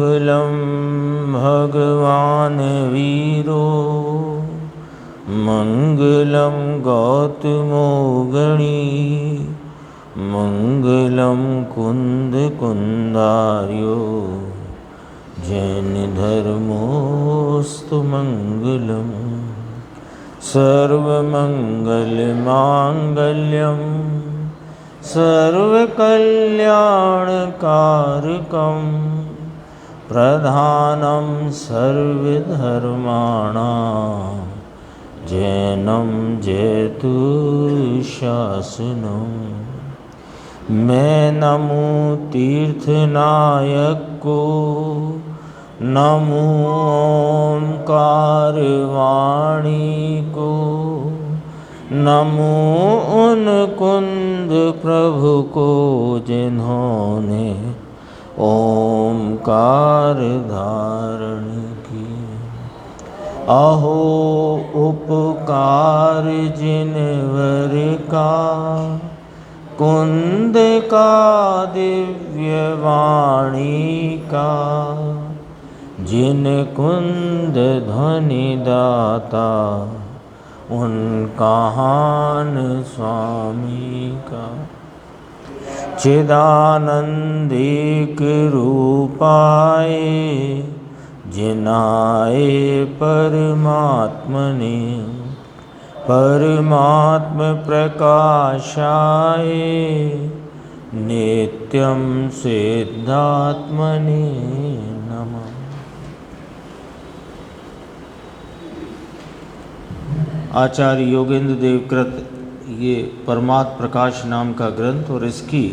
मंगलम भगवान वीरो मंगलम गौतमो गणी मंगलम कुंद कुंदार्यो जैन धर्मोस्तु मंगलम सर्वमंगल मांगल्यम सर्वकल्याणकारकं प्रधानं सर्वधर्माणां जैनं जयतु शासनं। मैं नमो तीर्थनायक को नमो ओंकार वाणी को नमो उन कुंद प्रभु को जिन्होंने ओंकार धारण की। अहो उपकार जिनवर का कुंद का दिव्य वाणी का जिन कुंद ध्वनि दाता उनका हान स्वामी का। चिदानंदिक रूपाए जिनाए परमात्मने परमात्म प्रकाशाय नित्यं सिद्धात्मने नमः। आचार्य योगेंद्र देव कृत ये परमात्म प्रकाश नाम का ग्रंथ और इसकी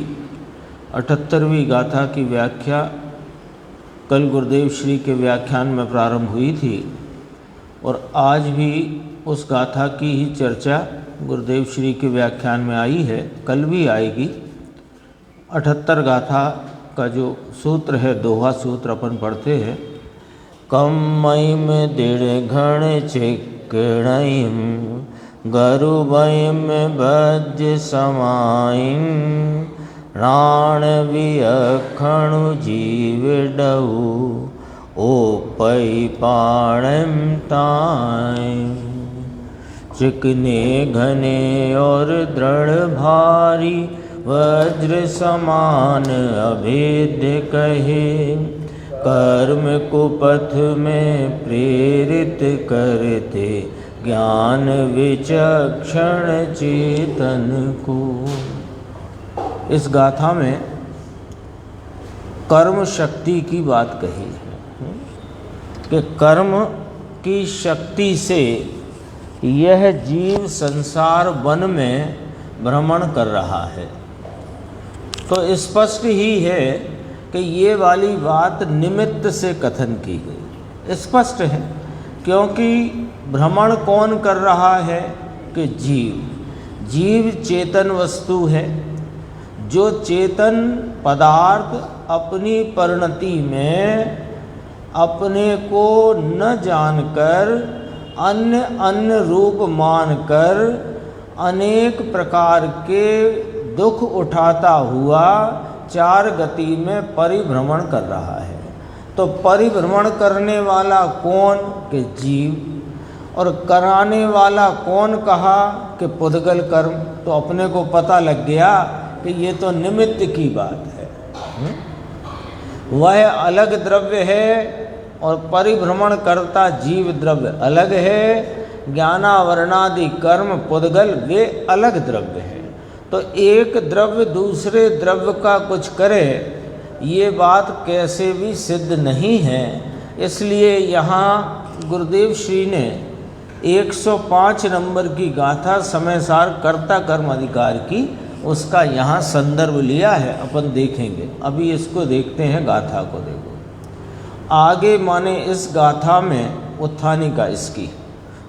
78वीं गाथा की व्याख्या कल गुरुदेव श्री के व्याख्यान में प्रारंभ हुई थी और आज भी उस गाथा की ही चर्चा गुरुदेव श्री के व्याख्यान में आई है, कल भी आएगी। 78 गाथा का जो सूत्र है, दोहा सूत्र अपन पढ़ते हैं। कम मयिम दृढ़ घण चिक्कणयिम गरुबयिम भज समायिम प्राण वियखणु जीवडहु ओपै पाणम तायम। चिकने घने और दृढ़ भारी वज्र समान अभेद्य कहे कर्म को पथ में प्रेरित करते ज्ञान विचक्षण चेतन को। इस गाथा में कर्म शक्ति की बात कही है कि कर्म की शक्ति से यह जीव संसार वन में भ्रमण कर रहा है। तो स्पष्ट ही है कि ये वाली बात निमित्त से कथन की गई, स्पष्ट है। क्योंकि भ्रमण कौन कर रहा है कि जीव चेतन वस्तु है। जो चेतन पदार्थ अपनी परिणति में अपने को न जानकर अन्य रूप मानकर अनेक प्रकार के दुख उठाता हुआ चार गति में परिभ्रमण कर रहा है। तो परिभ्रमण करने वाला कौन कि जीव, और कराने वाला कौन कहा कि पुद्गल कर्म। तो अपने को पता लग गया कि ये तो निमित्त की बात है, वह अलग द्रव्य है और परिभ्रमण करता जीव द्रव्य अलग है। ज्ञानावरणादि कर्म पुद्गल वे अलग द्रव्य है। तो एक द्रव्य दूसरे द्रव्य का कुछ करे ये बात कैसे भी सिद्ध नहीं है। इसलिए यहाँ गुरुदेव श्री ने 105 नंबर की गाथा समयसार कर्ता कर्म अधिकार की, उसका यहाँ संदर्भ लिया है, अपन देखेंगे। अभी इसको देखते हैं, गाथा को देखो आगे। माने इस गाथा में उत्थानी का इसकी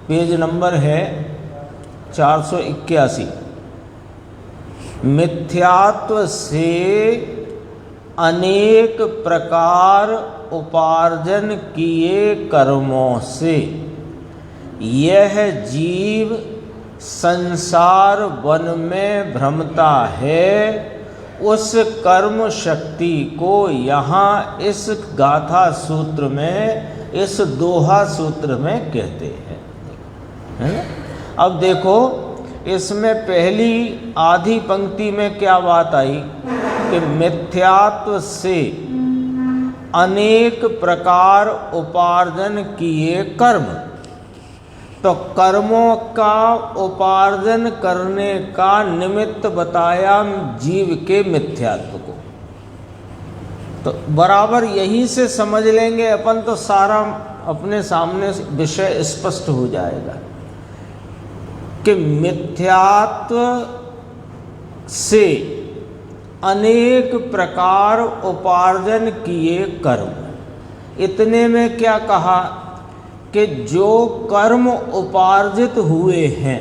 पेज नंबर है 481। मिथ्यात्व से अनेक प्रकार उपार्जन किए कर्मों से यह जीव संसार वन में भ्रमता है उस कर्म शक्ति को यहाँ इस गाथा सूत्र में, इस दोहा सूत्र में कहते हैं, है ना। अब देखो इसमें पहली आधी पंक्ति में क्या बात आई कि मिथ्यात्व से अनेक प्रकार उपार्जन किए कर्म। तो कर्मों का उपार्जन करने का निमित्त बताया जीव के मिथ्यात्व को। तो बराबर यहीं से समझ लेंगे अपन तो सारा अपने सामने विषय स्पष्ट हो जाएगा कि मिथ्यात्व से अनेक प्रकार उपार्जन किए कर्म। इतने में क्या कहा कि जो कर्म उपार्जित हुए हैं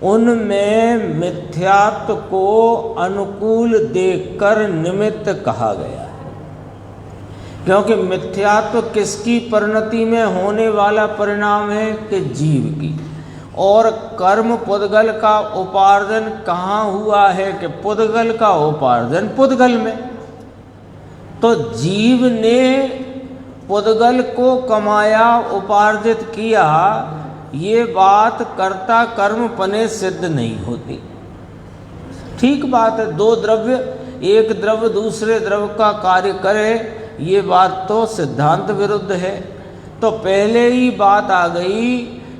उनमें मिथ्यात्व को अनुकूल देखकर निमित्त कहा गया है, क्योंकि मिथ्यात्व किसकी परिणति में होने वाला परिणाम है कि जीव की। और कर्म पुद्गल का उपार्जन कहाँ हुआ है कि पुद्गल का उपार्जन पुद्गल में। तो जीव ने पुद्गल को कमाया, उपार्जित किया, ये बात कर्ता कर्म पने सिद्ध नहीं होती। ठीक बात है, दो द्रव्य, एक द्रव्य दूसरे द्रव्य का कार्य करे, ये बात तो सिद्धांत विरुद्ध है। तो पहले ही बात आ गई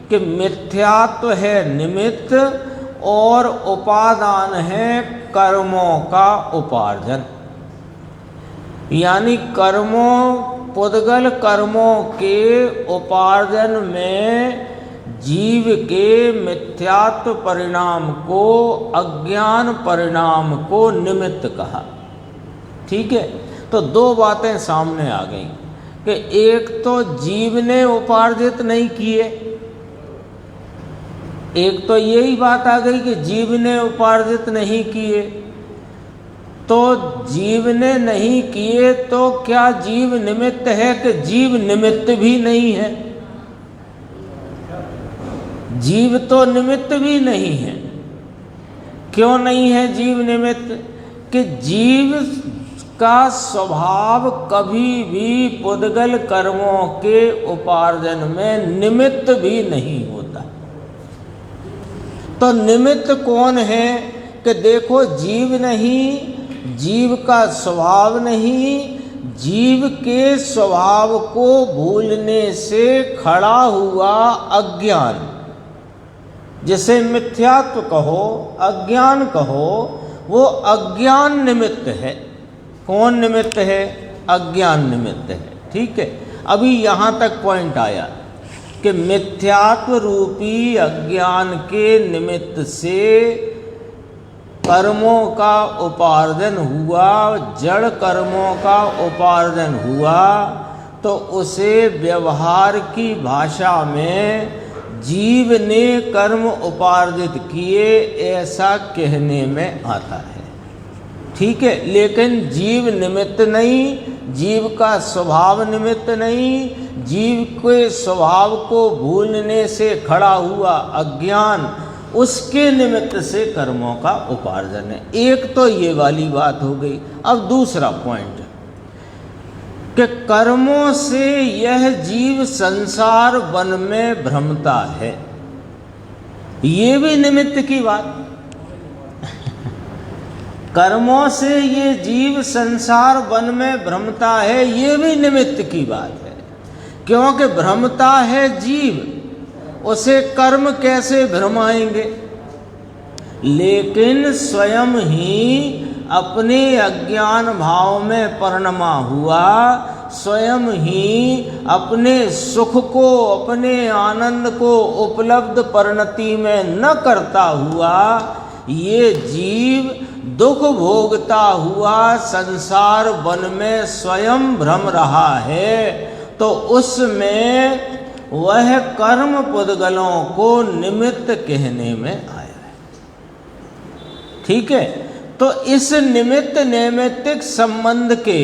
कि मिथ्यात्व है निमित्त और उपादान है कर्मों का उपार्जन। यानी कर्मों, पुद्गल कर्मों के उपार्जन में जीव के मिथ्यात्व परिणाम को, अज्ञान परिणाम को निमित्त कहा। ठीक है, तो दो बातें सामने आ गई कि एक तो जीव ने उपार्जित नहीं किए, एक तो यही बात आ गई कि जीव ने उपार्जित नहीं किए। तो जीव ने नहीं किए तो क्या जीव निमित्त है कि जीव निमित्त भी नहीं है? जीव तो निमित्त भी नहीं है। क्यों नहीं है जीव निमित्त? कि जीव का स्वभाव कभी भी पुद्गल कर्मों के उपार्जन में निमित्त भी नहीं होता। तो निमित्त कौन है? कि देखो जीव नहीं, जीव का स्वभाव नहीं, जीव के स्वभाव को भूलने से खड़ा हुआ अज्ञान, जिसे मिथ्यात्व कहो, अज्ञान कहो, वो अज्ञान निमित्त है। कौन निमित्त है? अज्ञान निमित्त है। ठीक है, अभी यहाँ तक पॉइंट आया कि मिथ्यात्व रूपी अज्ञान के निमित्त से कर्मों का उपार्जन हुआ, जड़ कर्मों का उपार्जन हुआ, तो उसे व्यवहार की भाषा में जीव ने कर्म उपार्जित किए ऐसा कहने में आता है। ठीक है, लेकिन जीव निमित्त नहीं, जीव का स्वभाव निमित्त नहीं, जीव के स्वभाव को भूलने से खड़ा हुआ अज्ञान, उसके निमित्त से कर्मों का उपार्जन है। एक तो ये वाली बात हो गई। अब दूसरा पॉइंट कि कर्मों से यह जीव संसार वन में भ्रमता है, ये भी निमित्त की बात। कर्मों से ये जीव संसार वन में भ्रमता है, ये भी निमित्त की बात है। क्योंकि भ्रमता है जीव, उसे कर्म कैसे भ्रमाएंगे? लेकिन स्वयं ही अपने अज्ञान भाव में परिणमा हुआ, स्वयं ही अपने सुख को, अपने आनंद को उपलब्ध परिणति में न करता हुआ ये जीव दुख भोगता हुआ संसार वन में स्वयं भ्रम रहा है। तो उसमें वह कर्म पुद्गलों को निमित्त कहने में आया है। ठीक है, तो इस निमित्त नैमित्तिक संबंध के,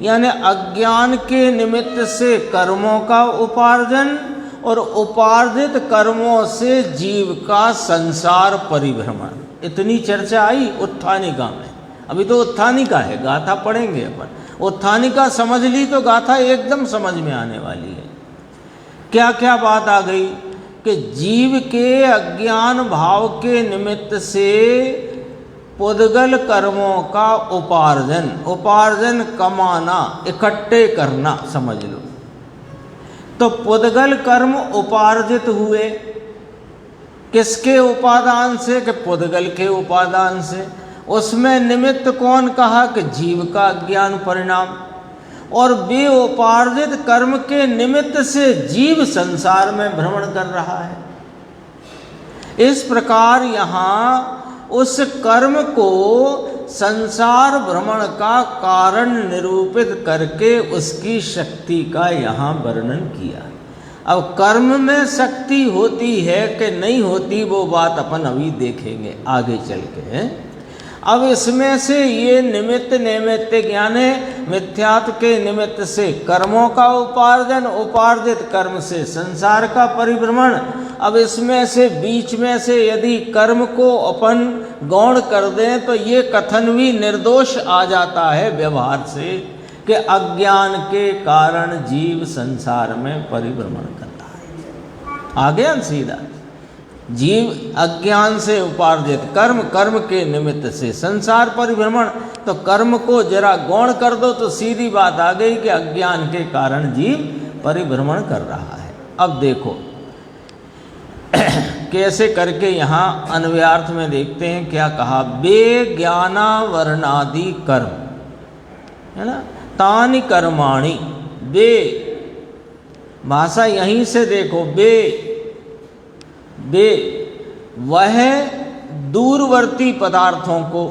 यानी अज्ञान के निमित्त से कर्मों का उपार्जन और उपार्जित कर्मों से जीव का संसार परिभ्रमण, इतनी चर्चा आई उत्थानिका में। अभी तो उत्थानिका है, गाथा पढ़ेंगे अपन। उत्थानिका समझ ली तो गाथा एकदम समझ में आने वाली है। क्या क्या बात आ गई कि जीव के अज्ञान भाव के निमित्त से पुद्गल कर्मों का उपार्जन कमाना, इकट्ठे करना समझ लो। तो पुद्गल कर्म उपार्जित हुए किसके उपादान से? कि पुद्गल के उपादान से। उसमें निमित्त कौन कहा? कि जीव का अज्ञान परिणाम। और वे उपार्जित कर्म के निमित्त से जीव संसार में भ्रमण कर रहा है। इस प्रकार यहाँ उस कर्म को संसार भ्रमण का कारण निरूपित करके उसकी शक्ति का यहाँ वर्णन किया। अब कर्म में शक्ति होती है कि नहीं होती, वो बात अपन अभी देखेंगे आगे चल के। अब इसमें से ये निमित्त नैमित्त ज्ञान है, मिथ्यात्व के निमित्त से कर्मों का उपार्जन, उपार्जित कर्म से संसार का परिभ्रमण। अब इसमें से बीच में से यदि कर्म को अपन गौण कर दें तो ये कथन भी निर्दोष आ जाता है व्यवहार से कि अज्ञान के कारण जीव संसार में परिभ्रमण करता है। आ गया सीधा, जीव अज्ञान से उपार्जित कर्म, कर्म के निमित्त से संसार परिभ्रमण। तो कर्म को जरा गौण कर दो तो सीधी बात आ गई कि अज्ञान के कारण जीव परिभ्रमण कर रहा है। अब देखो कैसे करके यहाँ अन्वयार्थ में देखते हैं क्या कहा। बेज्ञानावरणादि कर्म, है ना, तानि कर्माणि। बे भाषा यहीं से देखो, बे वह दूरवर्ती पदार्थों को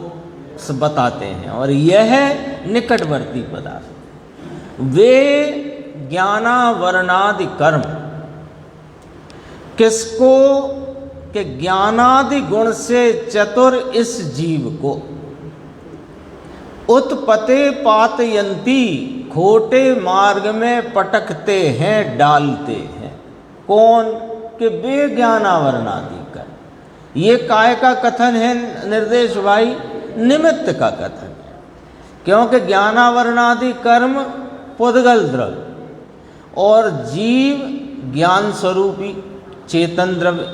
बताते हैं और यह निकटवर्ती पदार्थ। वे ज्ञानावरणादि कर्म किसको? कि ज्ञानादि गुण से चतुर इस जीव को उत्पते पातयंती, खोटे मार्ग में पटकते हैं, डालते हैं। कौन? कि बेज्ञानावरणादि कर्म। ये काय का कथन है निर्देश भाई? निमित्त का कथन है। क्योंकि ज्ञानावरणादि कर्म पुद्गल द्रव्य और जीव ज्ञान स्वरूपी चेतन द्रव्य।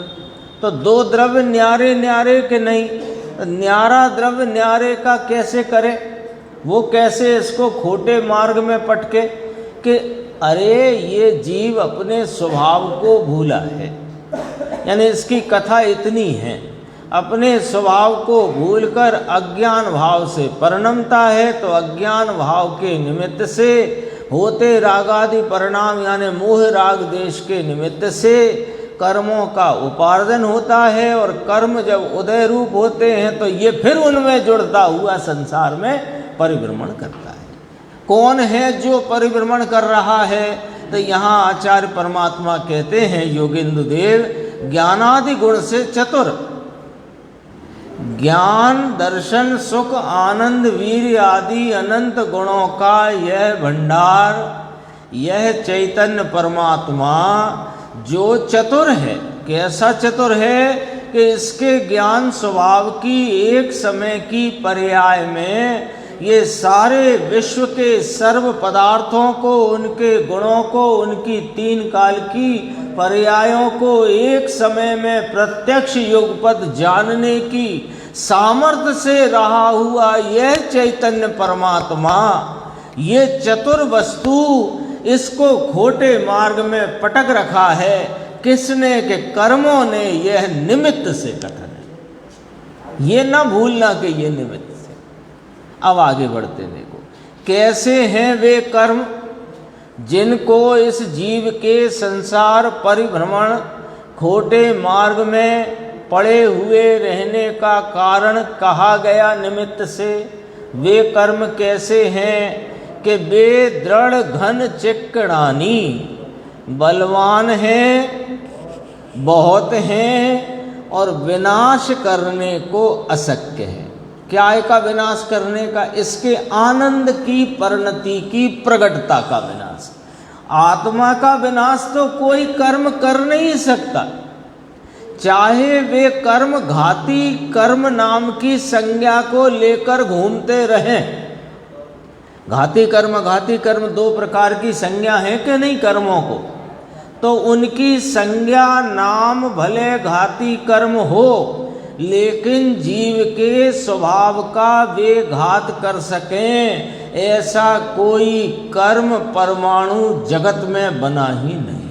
तो दो द्रव्य न्यारे न्यारे के नहीं, तो न्यारा द्रव्य न्यारे का कैसे करे? वो कैसे इसको खोटे मार्ग में पटके कि अरे ये जीव अपने स्वभाव को भूला है। यानी इसकी कथा इतनी है, अपने स्वभाव को भूलकर अज्ञान भाव से परिणमता है। तो अज्ञान भाव के निमित्त से होते रागादि परिणाम यानी मोह राग देश के निमित्त से कर्मों का उपार्जन होता है। और कर्म जब उदय रूप होते हैं तो ये फिर उनमें जुड़ता हुआ संसार में परिभ्रमण करता है। कौन है जो परिभ्रमण कर रहा है? तो यहाँ आचार्य परमात्मा कहते हैं योगेंद्र देव, ज्ञानादि गुण से चतुर, ज्ञान दर्शन सुख आनंद वीर्य आदि अनंत गुणों का यह भंडार, यह चैतन्य परमात्मा जो चतुर है। कैसा चतुर है? कि इसके ज्ञान स्वभाव की एक समय की पर्याय में ये सारे विश्व के सर्व पदार्थों को, उनके गुणों को, उनकी तीन काल की पर्यायों को एक समय में प्रत्यक्ष युगपद जानने की सामर्थ्य से रहा हुआ यह चैतन्य परमात्मा, ये चतुर वस्तु इसको खोटे मार्ग में पटक रखा है। किसने? के कर्मों ने। यह निमित्त से कथन है, ये ना भूलना कि ये निमित्त से। अब आगे बढ़ते देखो कैसे हैं वे कर्म जिनको इस जीव के संसार परिभ्रमण खोटे मार्ग में पड़े हुए रहने का कारण कहा गया निमित्त से। वे कर्म कैसे हैं कि वे दृढ़ घन चिक्कणानी, बलवान हैं, बहुत हैं और विनाश करने को अशक्य है। क्या है का विनाश करने का? इसके आनंद की परिणति की प्रगटता का विनाश। आत्मा का विनाश तो कोई कर्म कर नहीं सकता, चाहे वे कर्म घाती कर्म नाम की संज्ञा को लेकर घूमते रहें। घाती कर्म दो प्रकार की संज्ञा है कि नहीं कर्मों को, तो उनकी संज्ञा नाम भले घाती कर्म हो, लेकिन जीव के स्वभाव का वे घात कर सकें, ऐसा कोई कर्म परमाणु जगत में बना ही नहीं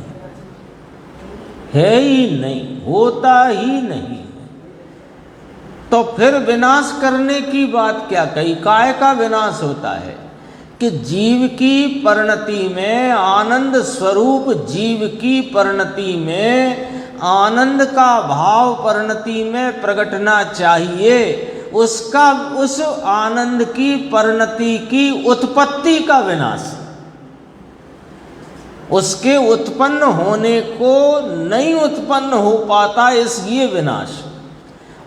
है, ही नहीं, होता ही नहीं। तो फिर विनाश करने की बात क्या कही? काय का विनाश होता है कि जीव की परिणति में, आनंद स्वरूप जीव की परिणति में आनंद का भाव परिणति में प्रगटना चाहिए। उसका, उस आनंद की परिणति की उत्पत्ति का विनाश, उसके उत्पन्न होने को नहीं उत्पन्न हो पाता, इसलिए विनाश।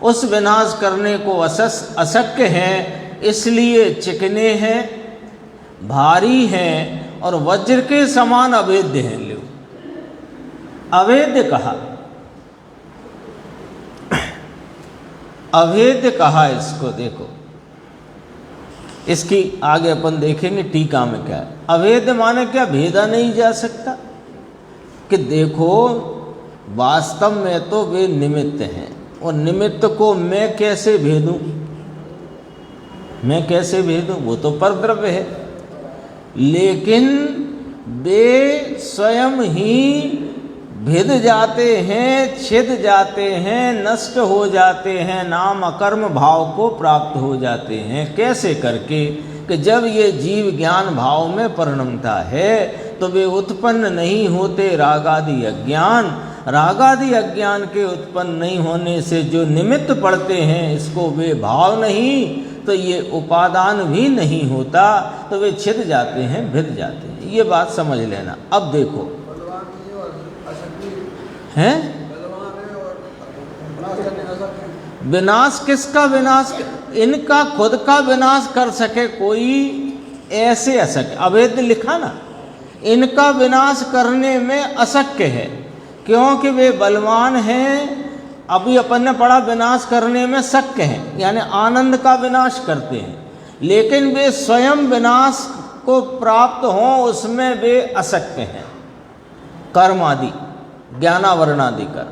उस विनाश करने को अशक्य है, इसलिए चिकने हैं, भारी हैं और वज्र के समान अवेद्य हैं। लो, अवेद्य कहा, अवेद्य कहा इसको। देखो, इसकी आगे अपन देखेंगे टीका में क्या है। अवेद्य माने क्या? भेदा नहीं जा सकता। कि देखो, वास्तव में तो वे निमित्त हैं, और निमित्त को मैं कैसे भेदूं? मैं कैसे भेदूं? वो तो परद्रव्य है, लेकिन वे स्वयं ही भिद जाते हैं, छिद जाते हैं, नष्ट हो जाते हैं, नाम अकर्म भाव को प्राप्त हो जाते हैं। कैसे करके? कि जब ये जीव ज्ञान भाव में परिणमता है तो वे उत्पन्न नहीं होते रागादि अज्ञान। रागादि अज्ञान के उत्पन्न नहीं होने से जो निमित्त पड़ते हैं, इसको वे भाव नहीं, तो ये उपादान भी नहीं होता, तो वे छिद जाते हैं, भिद जाते हैं। ये बात समझ लेना। अब देखो हैं, विनाश किसका विनाश? इनका खुद का विनाश कर सके कोई ऐसे अशक्य। अवेद्य लिखा ना, इनका विनाश करने में अशक्य है, क्योंकि वे बलवान हैं। अभी अपन ने पढ़ा विनाश करने में शक्य हैं, यानी आनंद का विनाश करते हैं, लेकिन वे स्वयं विनाश को प्राप्त हों उसमें वे अशक्य हैं। कर्म आदि, ज्ञानावरण आदि कर,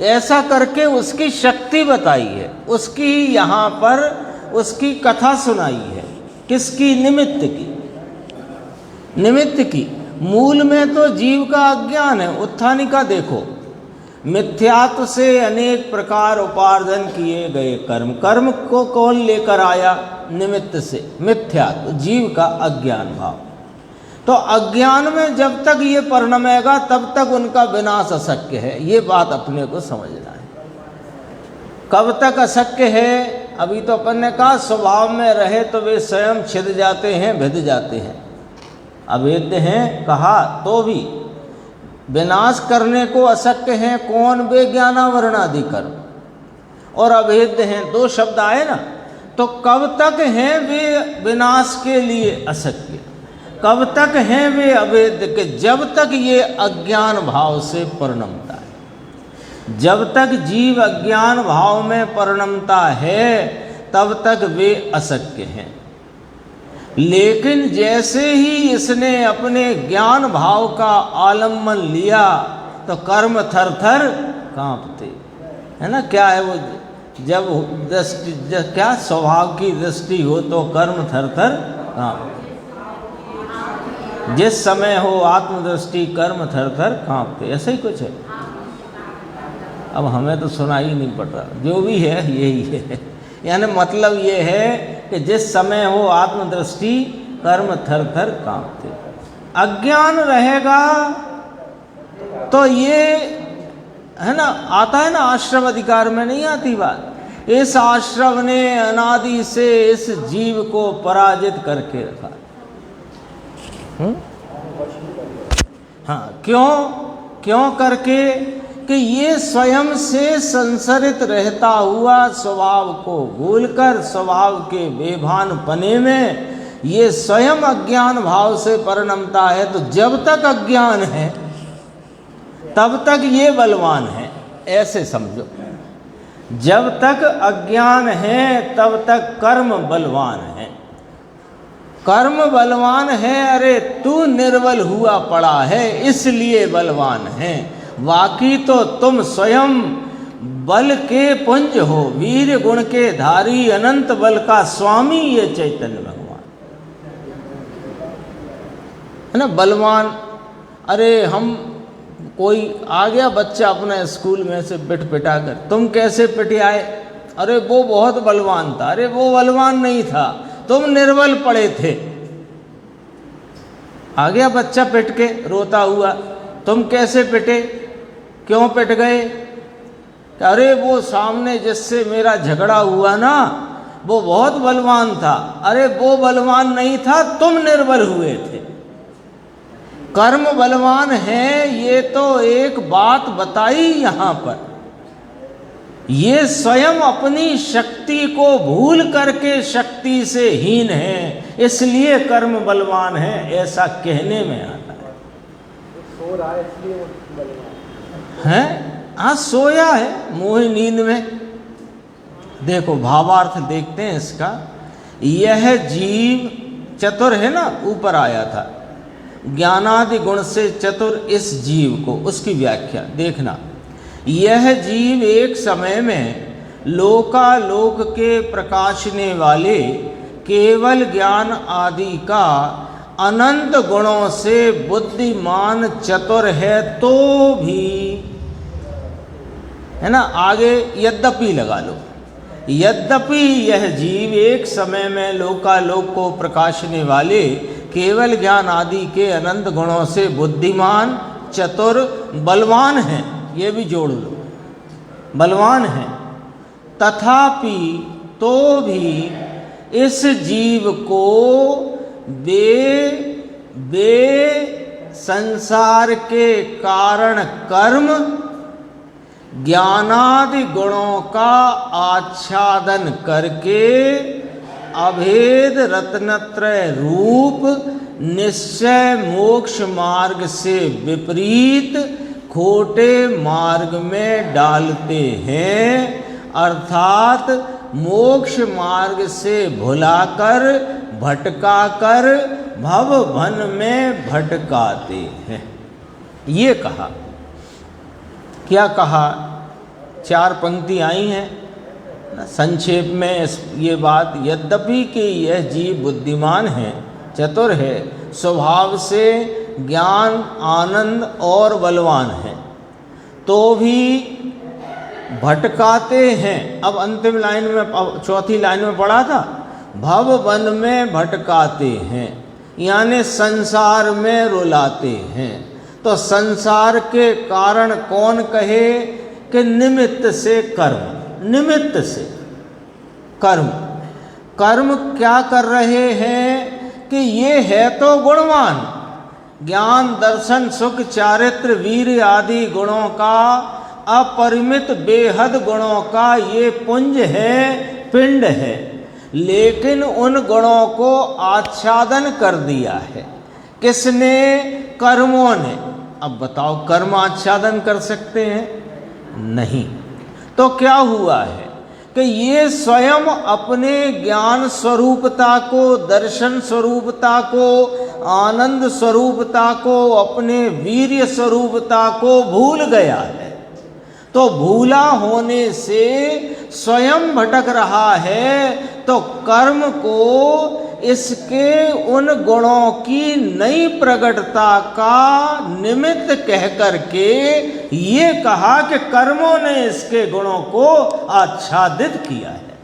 ऐसा करके उसकी शक्ति बताई है, उसकी यहाँ पर उसकी कथा सुनाई है। किसकी? निमित्त की। निमित्त की मूल में तो जीव का अज्ञान है। उत्थानी का देखो, मिथ्यात्व से अनेक प्रकार उपार्जन किए गए कर्म, कर्म को कौन लेकर आया? निमित्त से। मिथ्यात्व जीव का अज्ञान भाव। तो अज्ञान में जब तक ये परिणमेगा तब तक उनका विनाश अशक्य है। ये बात अपने को समझना है। कब तक अशक्य है? अभी तो अपन ने कहा स्वभाव में रहे तो वे स्वयं छिद जाते हैं, भिद जाते हैं, अवेद्य हैं कहा, तो भी विनाश करने को अशक्य हैं। कौन? वे ज्ञानावरण आदि कर्म, और अवेद्य हैं, दो शब्द आए ना। तो कब तक हैं वे विनाश के लिए अशक्य? कब तक हैं वे अवेद्य? के जब तक ये अज्ञान भाव से परिणमता है, जब तक जीव अज्ञान भाव में परिणमता है तब तक वे अशक्य हैं। लेकिन जैसे ही इसने अपने ज्ञान भाव का आलम्बन लिया तो कर्म थर थर कांपते, है ना। क्या है वो? जब दृष्टि, क्या स्वभाव की दृष्टि हो तो कर्म थर थर कांपते। जिस समय हो आत्मदृष्टि कर्म थर थर कांपते, ऐसा ही कुछ है। अब हमें तो सुनाई नहीं पड़ रहा, जो भी है यही है। यानी मतलब ये है कि जिस समय हो आत्मदृष्टि कर्म थर थर कांपते। अज्ञान रहेगा तो ये है ना, आता है ना आश्रम अधिकार में, नहीं आती बात। इस आश्रम ने अनादि से इस जीव को पराजित करके रखा। हाँ, क्यों करके? कि ये स्वयं से संसरित रहता हुआ स्वभाव को भूलकर स्वभाव के बेभान पने में ये स्वयं अज्ञान भाव से परिणमता है। तो जब तक अज्ञान है तब तक ये बलवान है, ऐसे समझो, जब तक अज्ञान है तब तक कर्म बलवान है। कर्म बलवान है, अरे तू निर्बल हुआ पड़ा है इसलिए बलवान है, बाकी तो तुम स्वयं बल के पुंज हो, वीर गुण के धारी, अनंत बल का स्वामी ये चैतन्य भगवान है ना। बलवान, अरे हम कोई आ गया बच्चा अपने स्कूल में से पिटा कर, तुम कैसे पिटाए? अरे वो बहुत बलवान था। अरे वो बलवान नहीं था, तुम निर्बल पड़े थे। आ गया बच्चा पिट के रोता हुआ, तुम कैसे पिटे, क्यों पिट गए? अरे वो सामने जिससे मेरा झगड़ा हुआ ना वो बहुत बलवान था। अरे वो बलवान नहीं था, तुम निर्बल हुए थे। कर्म बलवान है ये तो एक बात बताई यहाँ पर, ये स्वयं अपनी शक्ति को भूल करके शक्ति से हीन है, इसलिए कर्म बलवान है, ऐसा कहने में आता है। सो रहा है इसलिए वो बलवान है। हाँ, सोया है मोह नींद में। देखो भावार्थ देखते हैं इसका। यह जीव चतुर है ना, ऊपर आया था, ज्ञानादि गुण से चतुर इस जीव को, उसकी व्याख्या देखना। यह जीव एक समय में लोकालोक के प्रकाशने वाले केवल ज्ञान आदि का अनंत गुणों से बुद्धिमान चतुर है, तो भी, है ना, आगे यद्यपि लगा लो, यद्यपि यह जीव एक समय में लोकालोक को प्रकाशने वाले केवल ज्ञान आदि के अनंत गुणों से बुद्धिमान चतुर बलवान है, ये भी जोड़ लो, बलवान है, तथापि तो भी इस जीव को वे संसार के कारण कर्म ज्ञानादि गुणों का आच्छादन करके अभेद रत्नत्रय रूप निश्चय मोक्ष मार्ग से विपरीत खोटे मार्ग में डालते हैं, अर्थात मोक्ष मार्ग से भुलाकर भटकाकर भव वन में भटकाते हैं। ये कहा, क्या कहा? 4 पंक्ति आई हैं संक्षेप में ये बात। यद्यपि कि यह जीव बुद्धिमान है, चतुर है, स्वभाव से ज्ञान आनंद और बलवान है, तो भी भटकाते हैं। अब अंतिम लाइन में, अब चौथी लाइन में पढ़ा था, भव वन में भटकाते हैं, यानी संसार में रुलाते हैं। तो संसार के कारण कौन कहे कि निमित्त से कर्म, निमित्त से कर्म। कर्म क्या कर रहे हैं कि ये है तो गुणवान, ज्ञान दर्शन सुख चारित्र वीर आदि गुणों का अपरिमित बेहद गुणों का ये पुंज है, पिंड है, लेकिन उन गुणों को आच्छादन कर दिया है। किसने? कर्मों ने। अब बताओ, कर्म आच्छादन कर सकते हैं? नहीं। तो क्या हुआ है कि ये स्वयं अपने ज्ञान स्वरूपता को, दर्शन स्वरूपता को, आनंद स्वरूपता को, अपने वीर्य स्वरूपता को भूल गया है। तो भूला होने से स्वयं भटक रहा है, तो कर्म को इसके उन गुणों की नई प्रगटता का निमित्त कह करके ये कहा कि कर्मों ने इसके गुणों को आच्छादित किया है।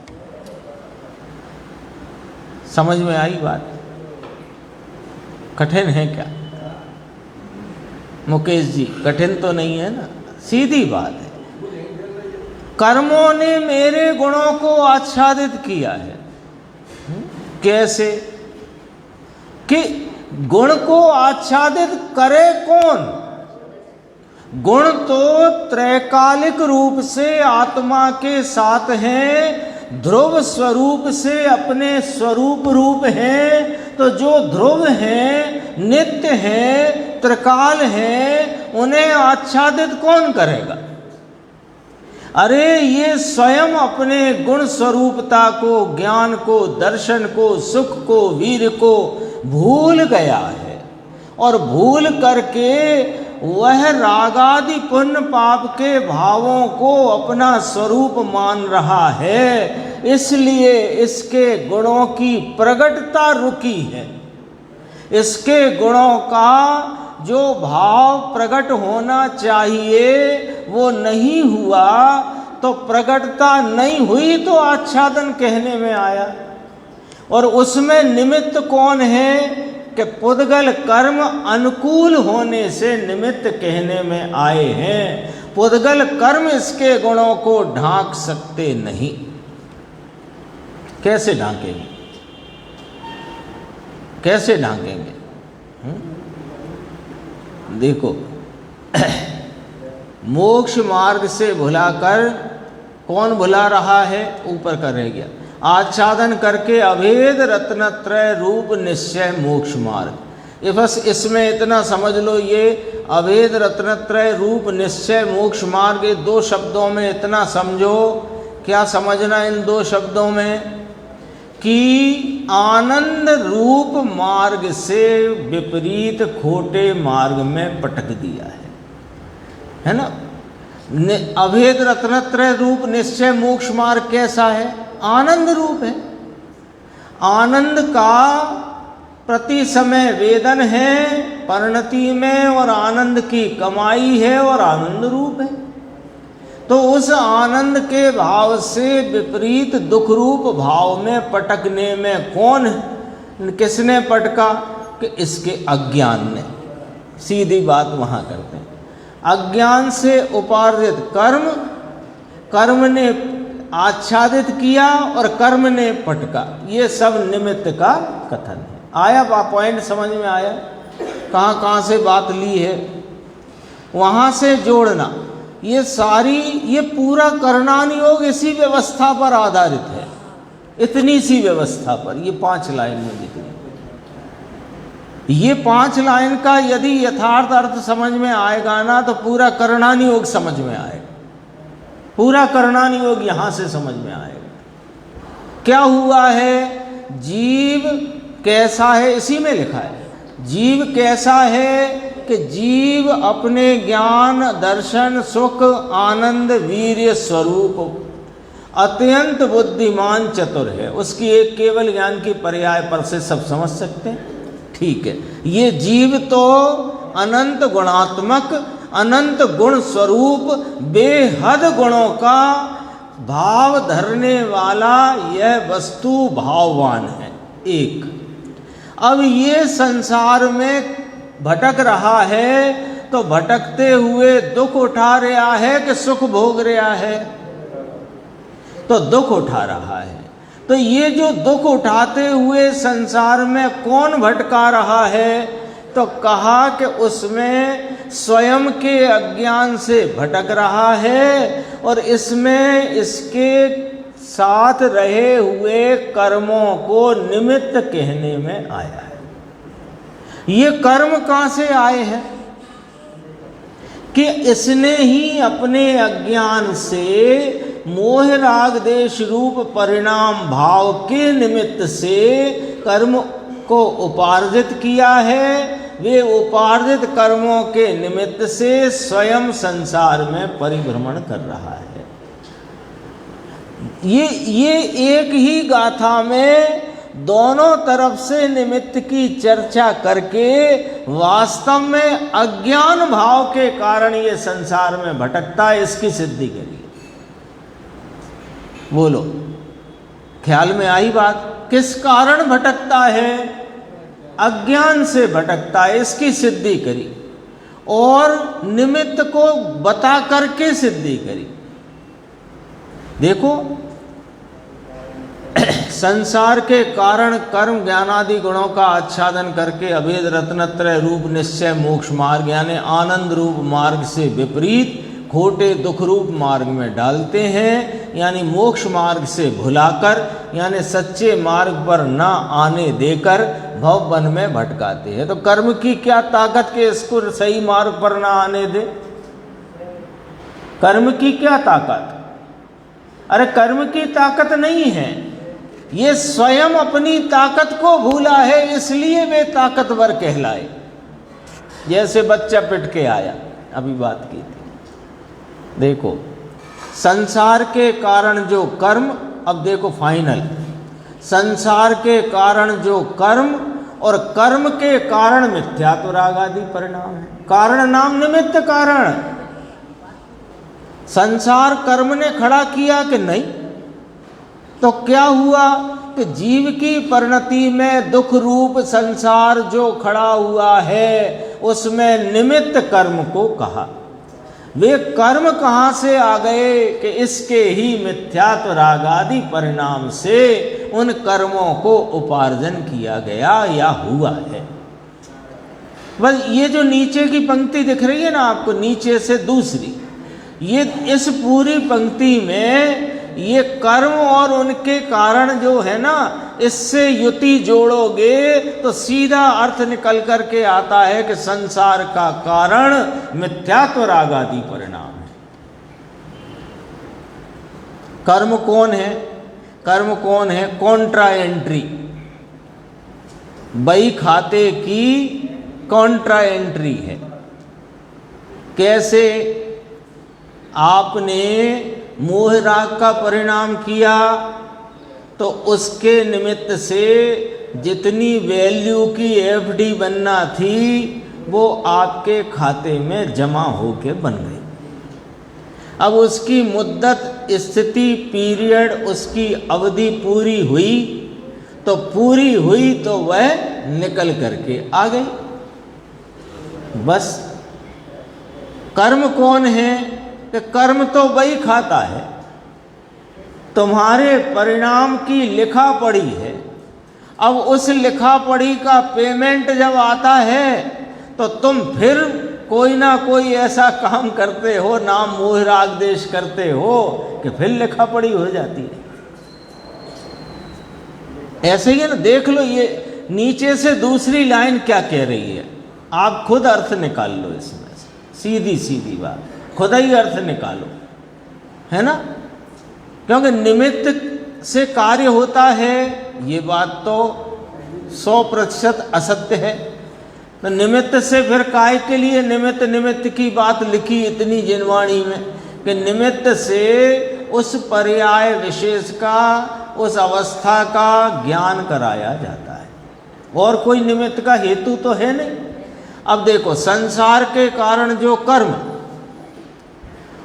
समझ में आई बात? कठिन है क्या मुकेश जी? कठिन तो नहीं है ना, सीधी बात है। कर्मों ने मेरे गुणों को आच्छादित किया है। कैसे? कि गुण को आच्छादित करे कौन? गुण तो त्रैकालिक रूप से आत्मा के साथ हैं, ध्रुव स्वरूप से अपने स्वरूप रूप हैं। तो जो ध्रुव हैं, नित्य हैं, त्रिकाल हैं, उन्हें आच्छादित कौन करेगा? अरे ये स्वयं अपने गुण स्वरूपता को, ज्ञान को, दर्शन को, सुख को, वीर को भूल गया है और भूल करके वह रागादि पुण्य पाप के भावों को अपना स्वरूप मान रहा है, इसलिए इसके गुणों की प्रगटता रुकी है। इसके गुणों का जो भाव प्रकट होना चाहिए वो नहीं हुआ, तो प्रकटता नहीं हुई तो आच्छादन कहने में आया। और उसमें निमित्त कौन है कि पुद्गल कर्म अनुकूल होने से निमित्त कहने में आए हैं। पुद्गल कर्म इसके गुणों को ढांक सकते नहीं। कैसे ढांकेंगे? कैसे ढांकेंगे? देखो, मोक्ष मार्ग से भुलाकर कौन भुला रहा है? ऊपर का रह गया। आच्छादन करके अभेद रत्नत्रय रूप निश्चय मोक्ष मार्ग। ये बस इसमें इतना समझ लो, ये अभेद रत्नत्रय रूप निश्चय मोक्ष मार्ग, ये दो शब्दों में इतना समझो। क्या समझना इन दो शब्दों में? कि आनंद रूप मार्ग से विपरीत खोटे मार्ग में पटक दिया है ना। अभेद रत्नत्रय रूप निश्चय मोक्ष मार्ग कैसा है? आनंद रूप है। आनंद का प्रति समय वेदन है परिणति में, और आनंद की कमाई है और आनंद रूप है। तो उस आनंद के भाव से विपरीत दुख रूप भाव में पटकने में कौन, किसने पटका? कि इसके अज्ञान ने। सीधी बात वहाँ करते हैं। अज्ञान से उपार्जित कर्म, कर्म ने आच्छादित किया और कर्म ने पटका। ये सब निमित्त का कथन है। आया पॉइंट समझ में आया? कहाँ कहाँ से बात ली है वहाँ से जोड़ना। ये सारी, ये पूरा करणान योग इसी व्यवस्था पर आधारित है। इतनी सी व्यवस्था पर, ये 5 लाइन में जितनी, ये 5 लाइन का यदि यथार्थ अर्थ समझ में आएगा ना, तो पूरा करणान योग समझ में आएगा। पूरा करणान योग यहाँ से समझ में आएगा। क्या हुआ है? जीव कैसा है? इसी में लिखा है। जीव कैसा है कि जीव अपने ज्ञान, दर्शन, सुख, आनंद, वीर्य स्वरूप अत्यंत बुद्धिमान चतुर है। उसकी एक केवल ज्ञान की पर्याय पर से सब समझ सकते हैं। ठीक है, ये जीव तो अनंत गुणात्मक, अनंत गुण स्वरूप, बेहद गुणों का भाव धरने वाला यह वस्तु भाववान है। एक, अब ये संसार में भटक रहा है, तो भटकते हुए दुख उठा रहा है कि सुख भोग रहा है? तो दुख उठा रहा है। तो ये जो दुख उठाते हुए संसार में कौन भटका रहा है? तो कहा कि उसमें स्वयं के अज्ञान से भटक रहा है, और इसमें इसके साथ रहे हुए कर्मों को निमित्त कहने में आया है। ये कर्म कहाँ से आए हैं? कि इसने ही अपने अज्ञान से मोह राग देश रूप परिणाम भाव के निमित्त से कर्म को उपार्जित किया है। वे उपार्जित कर्मों के निमित्त से स्वयं संसार में परिभ्रमण कर रहा है। ये एक ही गाथा में दोनों तरफ से निमित्त की चर्चा करके वास्तव में अज्ञान भाव के कारण ये संसार में भटकता है, इसकी सिद्धि के लिए। बोलो, ख्याल में आई बात? किस कारण भटकता है? अज्ञान से भटकता है, इसकी सिद्धि करी और निमित्त को बता करके सिद्धि करी। देखो, संसार के कारण कर्म ज्ञानादि गुणों का आच्छादन करके अभेद रत्नत्रय रूप निश्चय मोक्ष मार्ग यानी आनंद रूप मार्ग से विपरीत खोटे दुख रूप मार्ग में डालते हैं, यानी मोक्ष मार्ग से भुलाकर, यानी सच्चे मार्ग पर ना आने देकर भव वन में भटकाते हैं। तो कर्म की क्या ताकत के इसको सही मार्ग पर ना आने दे? कर्म की क्या ताकत? अरे कर्म की ताकत नहीं है, ये स्वयं अपनी ताकत को भूला है, इसलिए वे ताकतवर कहलाए। जैसे बच्चा पिट के आया, अभी बात की थी। देखो संसार के कारण जो कर्म, अब देखो फाइनल, संसार के कारण जो कर्म और कर्म के कारण मिथ्यात्व राग आदि परिणाम है। कारण नाम निमित्त कारण। संसार कर्म ने खड़ा किया कि नहीं? तो क्या हुआ कि जीव की परिणति में दुख रूप संसार जो खड़ा हुआ है उसमें निमित्त कर्म को कहा। वे कर्म कहाँ से आ गए कि इसके ही मिथ्यात्व राग आदि परिणाम से उन कर्मों को उपार्जन किया गया या हुआ है। बस ये जो नीचे की पंक्ति दिख रही है ना आपको, नीचे से दूसरी, ये इस पूरी पंक्ति में ये कर्म और उनके कारण जो है ना, इससे युति जोड़ोगे तो सीधा अर्थ निकल कर के आता है कि संसार का कारण मिथ्यात्व राग आदि परिणाम है। कर्म कौन है? कर्म कौन है? कॉन्ट्रा एंट्री, बही खाते की कॉन्ट्रा एंट्री है। कैसे? आपने मोह राग का परिणाम किया तो उसके निमित्त से जितनी वैल्यू की एफडी बनना थी वो आपके खाते में जमा होके बन गई। अब उसकी मुद्दत, स्थिति, पीरियड, उसकी अवधि पूरी हुई तो वह निकल करके आ गई। बस कर्म कौन है? कि कर्म तो वही खाता है, तुम्हारे परिणाम की लिखा पड़ी है। अब उस लिखा पड़ी का पेमेंट जब आता है तो तुम फिर कोई ना कोई ऐसा काम करते हो, नाम मोह राग देश करते हो कि फिर लिखा पड़ी हो जाती है। ऐसे ही है ना, देख लो ये नीचे से दूसरी लाइन क्या कह रही है, आप खुद अर्थ निकाल लो इसमें से, सीधी सीधी बात, खुद ही अर्थ निकालो, है ना। क्योंकि निमित्त से कार्य होता है, ये बात तो 100% असत्य है। तो निमित्त से फिर काय के लिए निमित्त की बात लिखी इतनी जिनवाणी में कि निमित्त से उस पर्याय विशेष का, उस अवस्था का ज्ञान कराया जाता है, और कोई निमित्त का हेतु तो है नहीं। अब देखो संसार के कारण जो कर्म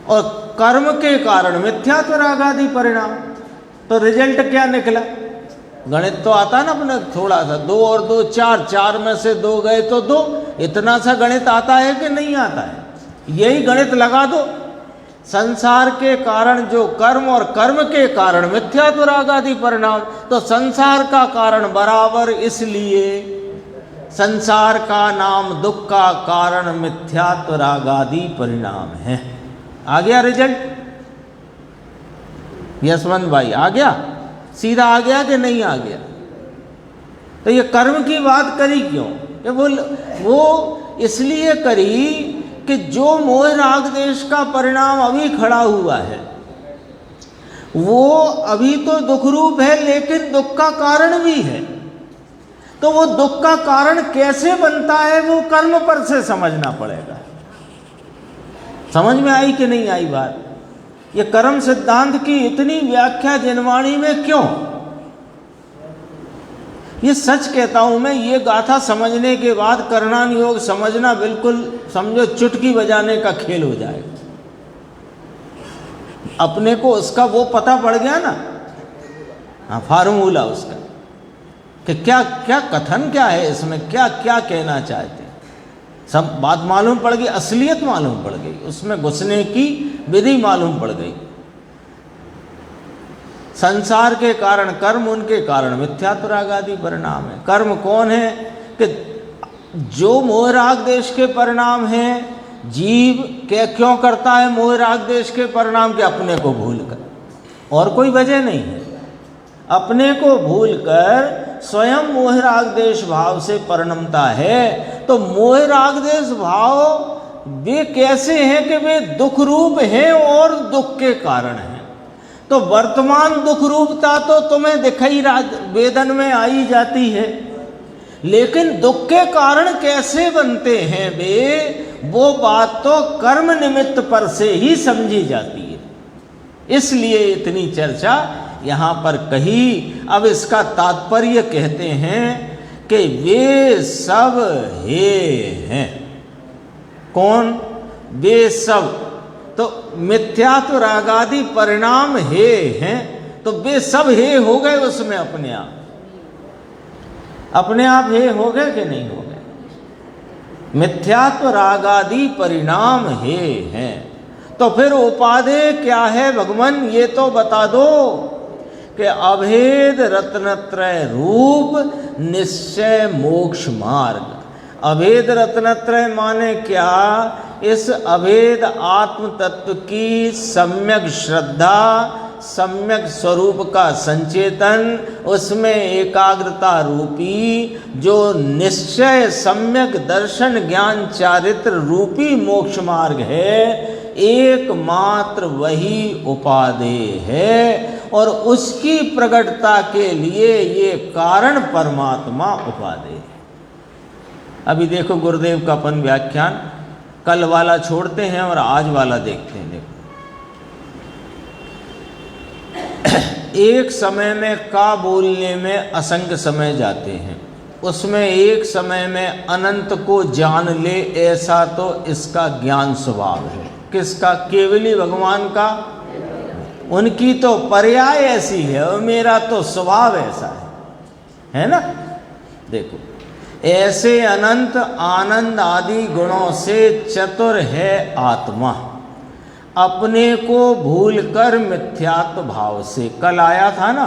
और कर्म के कारण मिथ्यात्व राग आदि परिणाम, तो रिजल्ट क्या निकला? गणित तो आता ना अपने थोड़ा सा, 2 और 2 4, 4 में से 2 गए तो 2, इतना सा गणित आता है कि नहीं आता है? यही गणित लगा दो, संसार के कारण जो कर्म और कर्म के कारण मिथ्यात्व राग आदि परिणाम, तो संसार का कारण बराबर, इसलिए संसार का नाम दुख का कारण मिथ्यात्व राग आदि परिणाम है। आ गया रिजल्ट? यशवंत भाई आ गया? सीधा आ गया कि नहीं आ गया? तो ये कर्म की बात करी क्यों? कि वो इसलिए करी कि जो मोह राग देश का परिणाम अभी खड़ा हुआ है वो अभी तो दुख रूप है, लेकिन दुख का कारण भी है। तो वो दुख का कारण कैसे बनता है वो कर्म पर से समझना पड़ेगा। समझ में आई कि नहीं आई बात? ये कर्म सिद्धांत की इतनी व्याख्या जिनवाणी में क्यों? ये सच कहता हूं मैं, ये गाथा समझने के बाद करणान योग समझना बिल्कुल समझो चुटकी बजाने का खेल हो जाएगा। अपने को उसका वो पता पड़ गया ना, हाँ, फार्मूला उसका कि क्या क्या कथन क्या है इसमें, क्या क्या कहना चाहते हैं, सब बात मालूम पड़ गई, असलियत मालूम पड़ गई, उसमें घुसने की विधि मालूम पड़ गई। संसार के कारण कर्म, उनके कारण मिथ्यात्व राग आदि परिणाम है। कर्म कौन है? कि जो मोह राग देश के परिणाम हैं, जीव क्यों करता है मोह राग देश के परिणाम के? अपने को भूलकर, और कोई वजह नहीं है। अपने को भूलकर स्वयं मोह राग देश भाव से परिणमता है। तो मोह राग देश भाव वे कैसे हैं कि वे दुख रूप हैं और दुख के कारण हैं। तो वर्तमान दुख रूपता तो तुम्हें दिखाई वेदन में आई जाती है, लेकिन दुख के कारण कैसे बनते हैं वे, वो बात तो कर्म निमित्त पर से ही समझी जाती है। इसलिए इतनी चर्चा यहाँ पर कही। अब इसका तात्पर्य कहते हैं कि वे सब हे हैं। कौन? वे सब। तो मिथ्यात्व रागादि परिणाम हे हैं, तो वे सब हे हो गए उसमें अपने आप। अपने आप हे हो गए कि नहीं हो गए? मिथ्यात्व रागादि परिणाम हे हैं। तो फिर उपादेय क्या है भगवान, ये तो बता दो कि अभेद रत्नत्रय रूप निश्चय मोक्ष मार्ग। अभेद रत्नत्रय माने क्या? इस अभेद आत्म तत्व की सम्यक श्रद्धा, सम्यक स्वरूप का संचेतन, उसमें एकाग्रता रूपी जो निश्चय सम्यक दर्शन ज्ञान चारित्र रूपी मोक्ष मार्ग है, एकमात्र वही उपादेय है। और उसकी प्रकटता के लिए ये कारण परमात्मा उपादेय है। अभी देखो गुरुदेव का अपन व्याख्यान, कल वाला छोड़ते हैं और आज वाला देखते हैं। देखो, एक समय में का बोलने में असंख्य समय जाते हैं, उसमें एक समय में अनंत को जान ले, ऐसा तो इसका ज्ञान स्वभाव है। किसका? केवली भगवान का। उनकी तो पर्याय ऐसी है और मेरा तो स्वभाव ऐसा है ना। देखो, ऐसे अनंत आनंद आदि गुणों से चतुर है आत्मा, अपने को भूलकर मिथ्यात्व भाव से। कल आया था ना,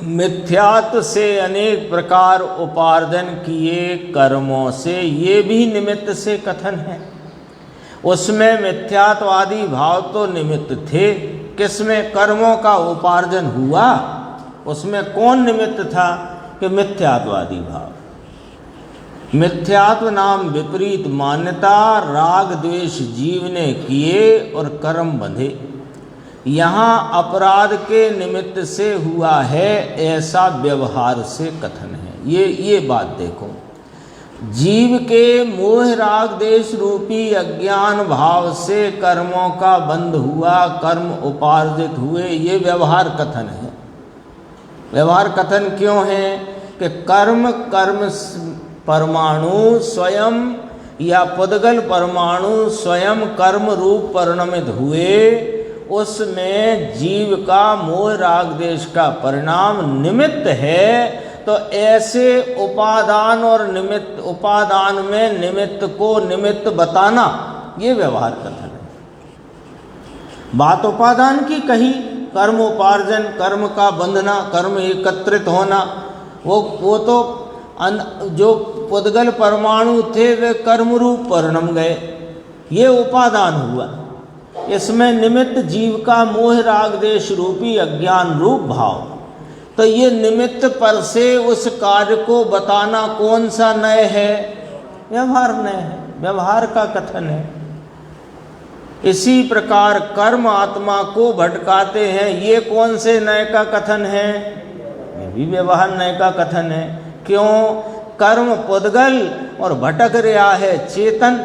मिथ्यात्व से अनेक प्रकार उपार्जन किए कर्मों से, ये भी निमित्त से कथन है। उसमें मिथ्यात्वादी भाव तो निमित्त थे। किसमें? कर्मों का उपार्जन हुआ, उसमें कौन निमित्त था? कि मिथ्यात्वादी भाव। मिथ्यात्व नाम विपरीत मान्यता राग द्वेष जीव ने किए और कर्म बंधे। यहाँ अपराध के निमित्त से हुआ है, ऐसा व्यवहार से कथन है। ये बात देखो, जीव के मोह राग देश रूपी अज्ञान भाव से कर्मों का बंध हुआ, कर्म उपार्जित हुए, ये व्यवहार कथन है। व्यवहार कथन क्यों है? कि कर्म परमाणु स्वयं या पुद्गल परमाणु स्वयं कर्म रूप परिणमित हुए, उसमें जीव का मोह राग देश का परिणाम निमित्त है। तो ऐसे उपादान और निमित्त, उपादान में निमित्त को निमित्त बताना, ये व्यवहार कथन है। बात उपादान की कही, कर्म उपार्जन, कर्म का बंधना, कर्म एकत्रित होना, वो तो जो पुद्गल परमाणु थे वे कर्म रूप परिणम गए, ये उपादान हुआ। इसमें निमित्त जीव का मोह राग देश रूपी अज्ञान रूप भाव। तो ये निमित्त पर से उस कार्य को बताना कौन सा नय है? व्यवहार नय है, व्यवहार का कथन है। इसी प्रकार कर्म आत्मा को भटकाते हैं, ये कौन से नय का कथन है? ये भी व्यवहार नय का कथन है। क्यों? कर्म पुद्गल और भटक रहा है चेतन।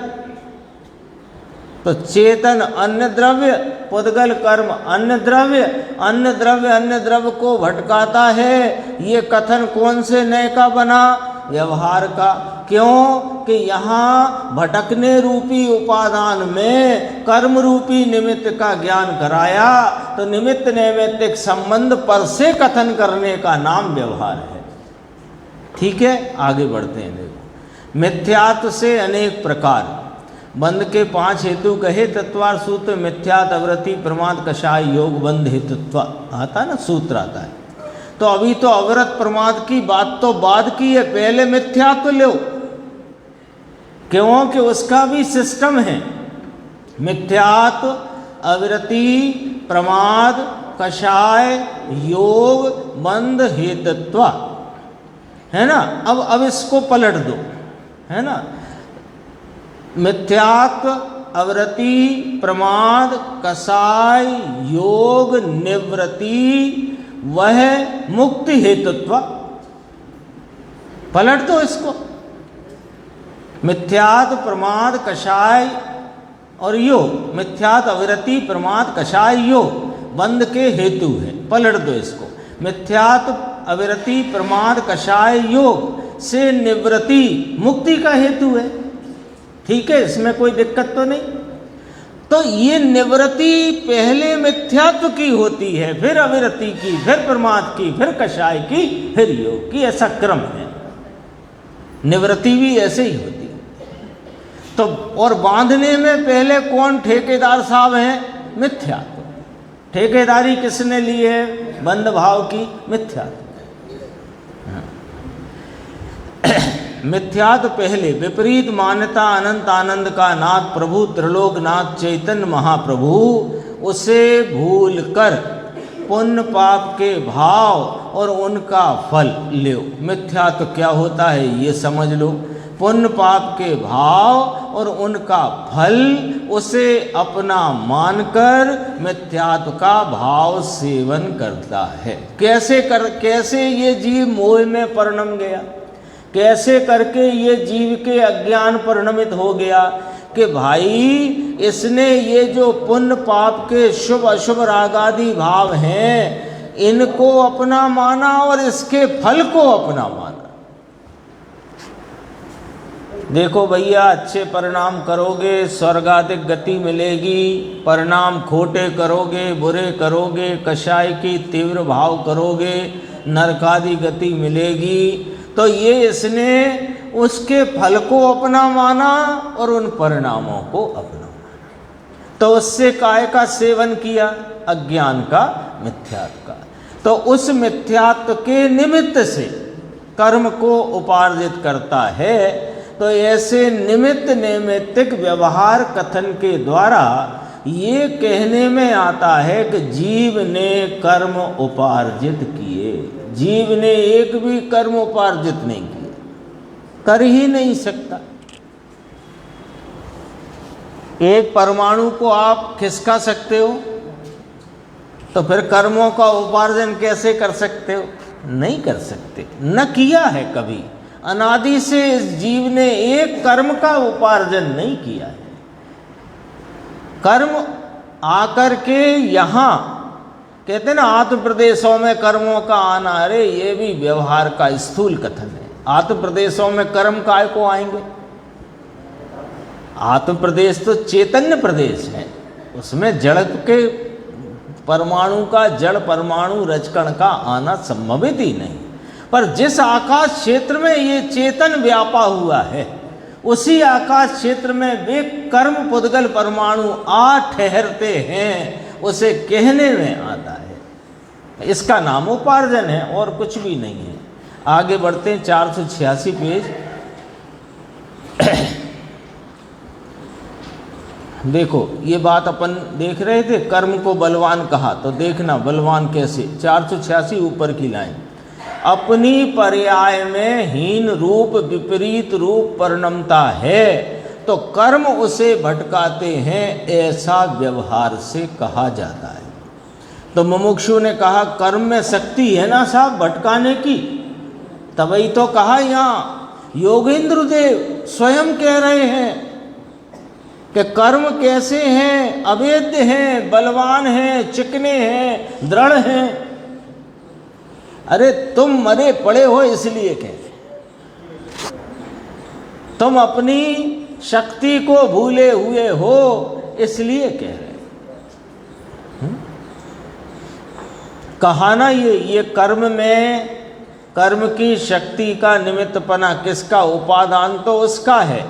तो चेतन अन्य द्रव्य, पुद्गल कर्म अन्य द्रव्य, अन्य द्रव्य अन्य द्रव्य को भटकाता है। ये कथन कौन से नय का बना? व्यवहार का। क्यों? कि यहाँ भटकने रूपी उपादान में कर्म रूपी निमित्त का ज्ञान कराया, तो निमित्त नैमित्तिक संबंध पर से कथन करने का नाम व्यवहार है। ठीक है, आगे बढ़ते हैं। देखो, मिथ्यात्व से अनेक प्रकार, बंध के 5 हेतु कहे। तत्वार सूत्र मिथ्यात अवृत्ति प्रमाद कषाय योग बंध हेतुत्व आता ना, सूत्र आता है। तो अभी तो अवृत प्रमाद की बात तो बाद की है, पहले मिथ्यात्व लो, क्योंकि उसका भी सिस्टम है। मिथ्यात्व, अवृत्ति, प्रमाद, कषाय, योग बंध हेतुत्व, है ना। अब इसको पलट दो, है ना। मिथ्यात्व, अवृत्ति प्रमाद कषाय योग निवृत्ति वह मुक्ति हेतुत्व। पलट दो इसको, मिथ्यात प्रमाद कषाय और योग, मिथ्यात अविरति प्रमाद कषाय योग बंध के हेतु है। पलट दो इसको, मिथ्यात अविरति प्रमाद कषाय योग से निवृत्ति मुक्ति का हेतु है। ठीक है, इसमें कोई दिक्कत तो नहीं। तो ये निवृत्ति पहले मिथ्यात्व की होती है, फिर अविरति की, फिर प्रमाद की, फिर कषाय की, फिर योग की, ऐसा क्रम है। निवृत्ति भी ऐसे ही होती है। तो और बांधने में पहले कौन ठेकेदार साहब हैं? मिथ्यात्व। ठेकेदारी किसने ली है? बंध भाव की, मिथ्यात्व। मिथ्यात्व पहले, विपरीत मान्यता अनंत आनंद का नाथ प्रभु त्रिलोकनाथ चैतन्य महाप्रभु, उसे भूल कर पुण्य पाप के भाव और उनका फल लो। मिथ्यात्व क्या होता है ये समझ लो। पुण्य पाप के भाव और उनका फल उसे अपना मानकर मिथ्यात्व का भाव सेवन करता है। कैसे ये जीव मोह में परिणम गया, कैसे करके ये जीव के अज्ञान परिणमित हो गया कि भाई इसने ये जो पुण्य पाप के शुभ अशुभ रागादि भाव हैं इनको अपना माना और इसके फल को अपना माना। देखो भैया, अच्छे परिणाम करोगे स्वर्गाधिक गति मिलेगी, परिणाम खोटे करोगे, बुरे करोगे, कषाय की तीव्र भाव करोगे, नरकादि गति मिलेगी। तो ये इसने उसके फल को अपना माना और उन परिणामों को अपना माना। तो उससे काय का सेवन किया? अज्ञान का, मिथ्यात्व का। तो उस मिथ्यात्व के निमित्त से कर्म को उपार्जित करता है। तो ऐसे निमित्त नैमित्तिक व्यवहार कथन के द्वारा ये कहने में आता है कि जीव ने कर्म उपार्जित किए। जीव ने एक भी कर्म उपार्जित नहीं किया, कर ही नहीं सकता। एक परमाणु को आप खिसका सकते हो, तो फिर कर्मों का उपार्जन कैसे कर सकते हो? नहीं कर सकते, न किया है कभी। अनादि से इस जीव ने एक कर्म का उपार्जन नहीं किया है। कर्म आकर के यहाँ कहते हैं ना, आत्म प्रदेशों में कर्मों का आना, अरे ये भी व्यवहार का स्थूल कथन है। आत्म प्रदेशों में कर्म काय को आएंगे? आत्म प्रदेश तो चैतन्य प्रदेश है, उसमें जड़ के परमाणु का, जड़ परमाणु रजकण का आना संभवित ही नहीं। पर जिस आकाश क्षेत्र में ये चेतन व्यापा हुआ है, उसी आकाश क्षेत्र में वे कर्म पुद्गल परमाणु आ ठहरते हैं, उसे कहने में आता है। इसका नाम उपार्जन है और कुछ भी नहीं है। आगे बढ़ते हैं, 486 पेज। देखो ये बात अपन देख रहे थे, कर्म को बलवान कहा, तो देखना बलवान कैसे। 486 ऊपर की लाइन, अपनी पर्याय में हीन रूप विपरीत रूप परिणमता है तो कर्म उसे भटकाते हैं, ऐसा व्यवहार से कहा जाता है। तो मुमुक्षु ने कहा कर्म में शक्ति है ना साहब भटकाने की, तभी तो कहा यहाँ योगेंद्र देव स्वयं कह रहे हैं कि कर्म कैसे हैं, अवेद्य हैं, बलवान हैं, चिकने हैं, दृढ़ हैं। अरे तुम मरे पड़े हो इसलिए कहते, तुम अपनी शक्ति को भूले हुए हो इसलिए कह रहे। कहा ना ये कर्म में, कर्म की शक्ति का निमित्तपना किसका? उपादान तो उसका है,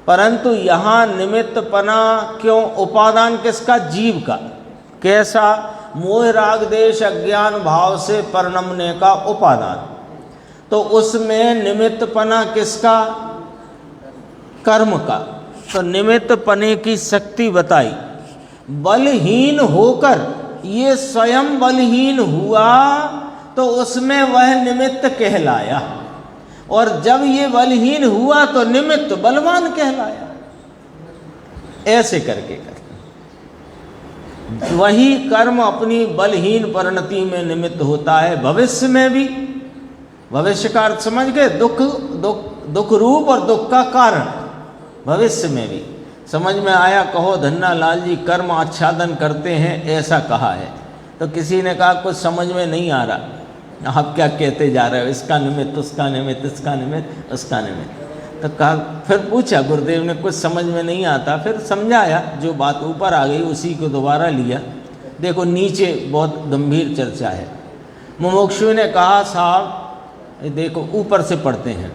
परंतु यहाँ निमित्तपना क्यों? उपादान किसका? जीव का। कैसा? मोह राग देश अज्ञान भाव से परिणमने का उपादान। तो उसमें निमित्तपना किसका? कर्म का। तो निमित्तपने की शक्ति बताई। बलहीन होकर ये स्वयं बलहीन हुआ तो उसमें वह निमित्त कहलाया, और जब ये बलहीन हुआ तो निमित्त बलवान कहलाया। ऐसे करके करते हैं। वही कर्म अपनी बलहीन परिणति में निमित्त होता है भविष्य में भी। भविष्य का अर्थ समझ गए, दुख रूप और दुख का कारण भविष्य में भी। समझ में आया? कहो धन्ना लाल जी कर्म आच्छादन करते हैं ऐसा कहा है। तो किसी ने कहा कुछ समझ में नहीं आ रहा, आप क्या कहते जा रहे हो, इसका निमित्त उसका निमित्त, इसका निमित्त उसका निमित्त। तो कहा, फिर पूछा गुरुदेव ने, कुछ समझ में नहीं आता, फिर समझाया, जो बात ऊपर आ गई उसी को दोबारा लिया। देखो नीचे बहुत गंभीर चर्चा है। मुमुक्षु ने कहा साहब देखो ऊपर से पढ़ते हैं,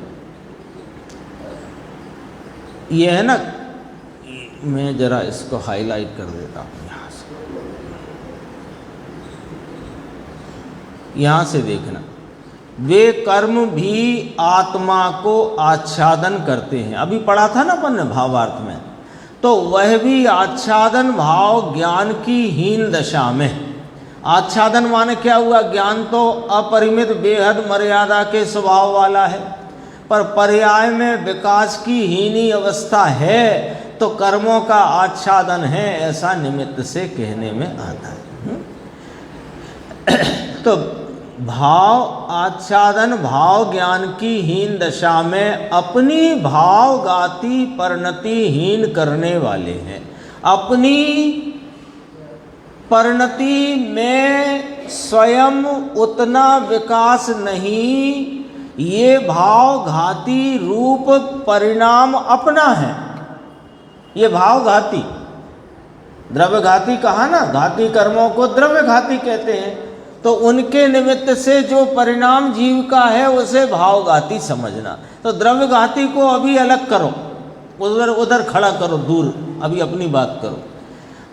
ये है ना, मैं जरा इसको हाईलाइट कर देता हूँ यहाँ से, यहाँ से देखना। वे कर्म भी आत्मा को आच्छादन करते हैं, अभी पढ़ा था ना अपन ने भावार्थ में, तो वह भी आच्छादन भाव ज्ञान की हीन दशा में। आच्छादन माने क्या हुआ? ज्ञान तो अपरिमित बेहद मर्यादा के स्वभाव वाला है, पर पर्याय में विकास की हीनी अवस्था है, तो कर्मों का आच्छादन है, ऐसा निमित्त से कहने में आता है। तो भाव आच्छादन भाव ज्ञान की हीन दशा में अपनी भावगाती परिणति हीन करने वाले हैं। अपनी परिणति में स्वयं उतना विकास नहीं, ये भावघाती रूप परिणाम अपना है। ये भावघाती, द्रव्यघाती कहा ना, घाती कर्मों को द्रव्यघाती कहते हैं। तो उनके निमित्त से जो परिणाम जीव का है उसे भावघाती समझना। तो द्रव्यघाती को अभी अलग करो, उधर खड़ा करो दूर, अभी अपनी बात करो।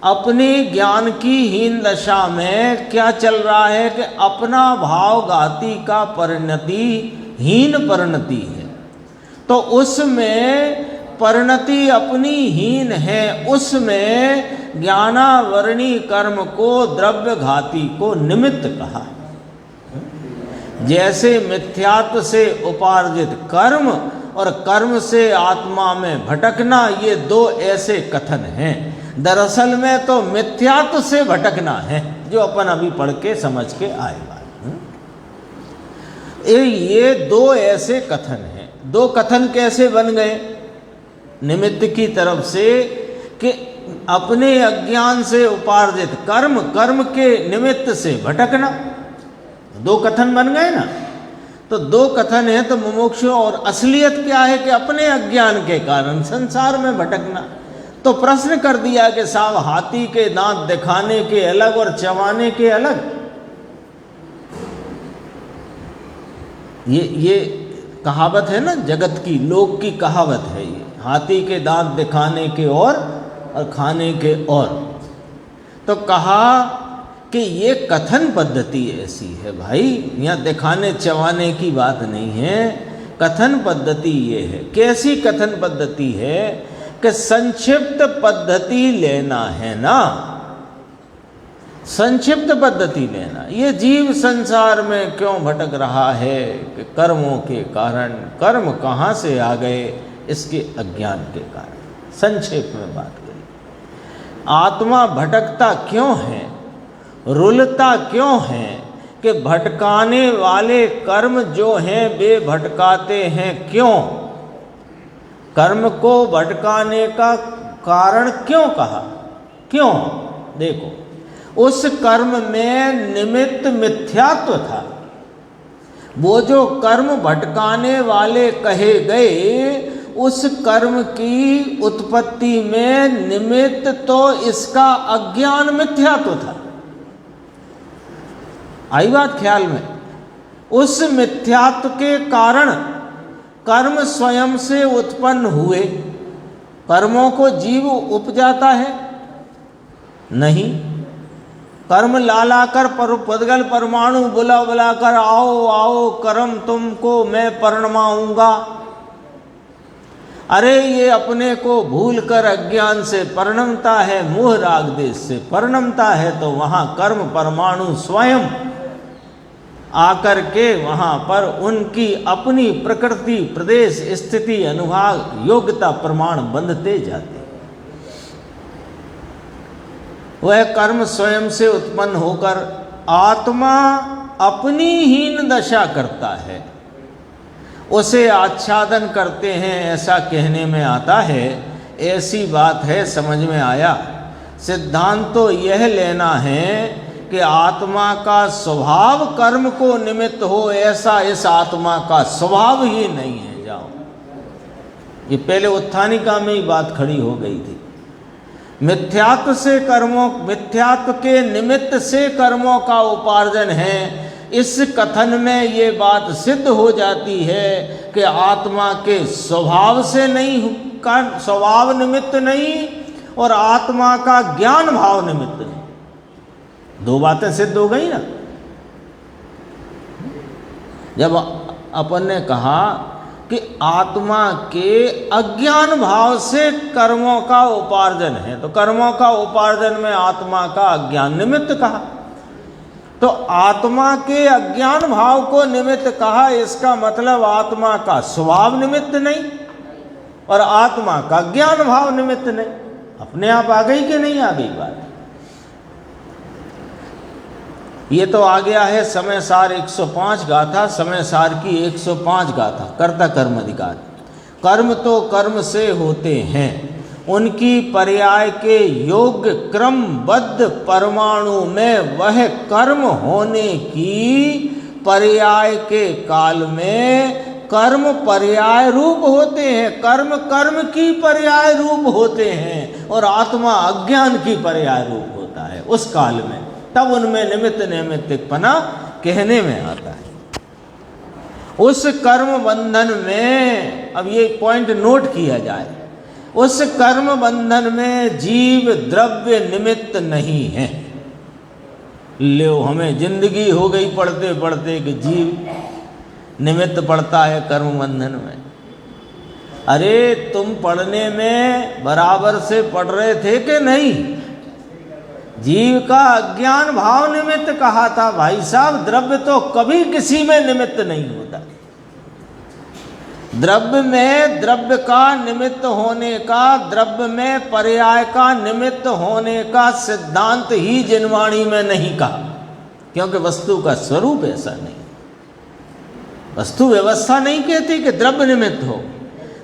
अपनी ज्ञान की हीन दशा में क्या चल रहा है कि अपना भावघाती का परिणति हीन परिणति है, तो उसमें परिणति अपनी हीन है, उसमें ज्ञानावरणी कर्म को द्रव्यघाती को निमित्त कहा। जैसे मिथ्यात्व से उपार्जित कर्म और कर्म से आत्मा में भटकना, ये दो ऐसे कथन हैं। दरअसल में तो मिथ्यात्व से भटकना है, जो अपन अभी पढ़ के समझ के आएगा। ये दो ऐसे कथन हैं। दो कथन कैसे बन गए? निमित्त की तरफ से कि अपने अज्ञान से उपार्जित कर्म, कर्म के निमित्त से भटकना, दो कथन बन गए ना। तो दो कथन है, तो मुमुक्षु और असलियत क्या है कि अपने अज्ञान के कारण संसार में भटकना। तो प्रश्न कर दिया कि साहब हाथी के दांत दिखाने के अलग और चबाने के अलग। ये कहावत है ना, जगत की, लोक की कहावत है ये, हाथी के दांत दिखाने के और खाने के और। तो कहा कि ये कथन पद्धति ऐसी है भाई, यहाँ दिखाने चबाने की बात नहीं है, कथन पद्धति ये है। कैसी कथन पद्धति है कि संक्षिप्त पद्धति लेना है ना, संक्षिप्त पद्धति लेना। ये जीव संसार में क्यों भटक रहा है कि कर्मों के कारण। कर्म कहाँ से आ गए? इसके अज्ञान के कारण। संक्षेप में बात करें, आत्मा भटकता क्यों है, रुलता क्यों है कि भटकाने वाले कर्म जो हैं वे भटकाते हैं क्यों? कर्म को भटकाने का कारण क्यों कहा? क्यों? देखो, उस कर्म में निमित्त मिथ्यात्व था। वो जो कर्म भटकाने वाले कहे गए, उस कर्म की उत्पत्ति में निमित्त तो इसका अज्ञान मिथ्यात्व था। आई बात ख्याल में? उस मिथ्यात्व के कारण कर्म स्वयं से उत्पन्न हुए। कर्मों को जीव उपजाता है? नहीं। कर्म लाकर पदगल परमाणु बुला बुलाकर आओ आओ कर्म तुमको मैं परमाऊंगा। अरे ये अपने को भूलकर अज्ञान से परिणमता है, मोह राग देश से परिणमता है, तो वहाँ कर्म परमाणु स्वयं आकर के वहाँ पर उनकी अपनी प्रकृति, प्रदेश, स्थिति, अनुभाग, योग्यता, प्रमाण बंधते जाते। वह कर्म स्वयं से उत्पन्न होकर आत्मा अपनी हीन दशा करता है, उसे आच्छादन करते हैं, ऐसा कहने में आता है। ऐसी बात है, समझ में आया। सिद्धांत तो यह लेना है कि आत्मा का स्वभाव कर्म को निमित्त हो, ऐसा इस आत्मा का स्वभाव ही नहीं है। जाओ, ये पहले उत्थानिका में ही बात खड़ी हो गई थी। मिथ्यात्व से कर्मों, मिथ्यात्व के निमित्त से कर्मों का उपार्जन है, इस कथन में ये बात सिद्ध हो जाती है कि आत्मा के स्वभाव से नहीं, का स्वभाव निमित्त नहीं, और आत्मा का ज्ञान भाव निमित्त नहीं। दो बातें सिद्ध हो गई ना। जब अपन ने कहा कि आत्मा के अज्ञान भाव से कर्मों का उपार्जन है, तो कर्मों का उपार्जन में आत्मा का अज्ञान निमित्त कहा, तो आत्मा के अज्ञान भाव को निमित्त कहा, इसका मतलब आत्मा का स्वभाव निमित्त नहीं और आत्मा का ज्ञान भाव निमित्त नहीं। अपने आप आ गई कि नहीं आ गई बात? ये तो आ गया है समय सार 105 गाथा, समय सार की 105 गाथा, कर्ता कर्म अधिकार। कर्म तो कर्म से होते हैं, उनकी पर्याय के योग्य क्रमबद्ध परमाणु में वह कर्म होने की पर्याय के काल में कर्म पर्याय रूप होते हैं, कर्म कर्म की पर्याय रूप होते हैं, और आत्मा अज्ञान की पर्याय रूप होता है उस काल में। तब उनमें निमित्त नैमित्तिकपना कहने में आता है। उस कर्म बंधन में, अब ये पॉइंट नोट किया जाए, उस कर्म बंधन में जीव द्रव्य निमित्त नहीं है। लो, हमें जिंदगी हो गई पढ़ते पढ़ते कि जीव निमित्त पड़ता है कर्म बंधन में। अरे तुम पढ़ने में बराबर से पढ़ रहे थे कि नहीं? जीव का अज्ञान भाव निमित्त कहा था भाई साहब। द्रव्य तो कभी किसी में निमित्त नहीं होता। द्रव्य में द्रव्य का निमित्त होने का, द्रव्य में पर्याय का निमित्त होने का सिद्धांत ही जिनवाणी में नहीं कहा, क्योंकि वस्तु का स्वरूप ऐसा नहीं। वस्तु व्यवस्था नहीं कहती कि द्रव्य निमित्त हो।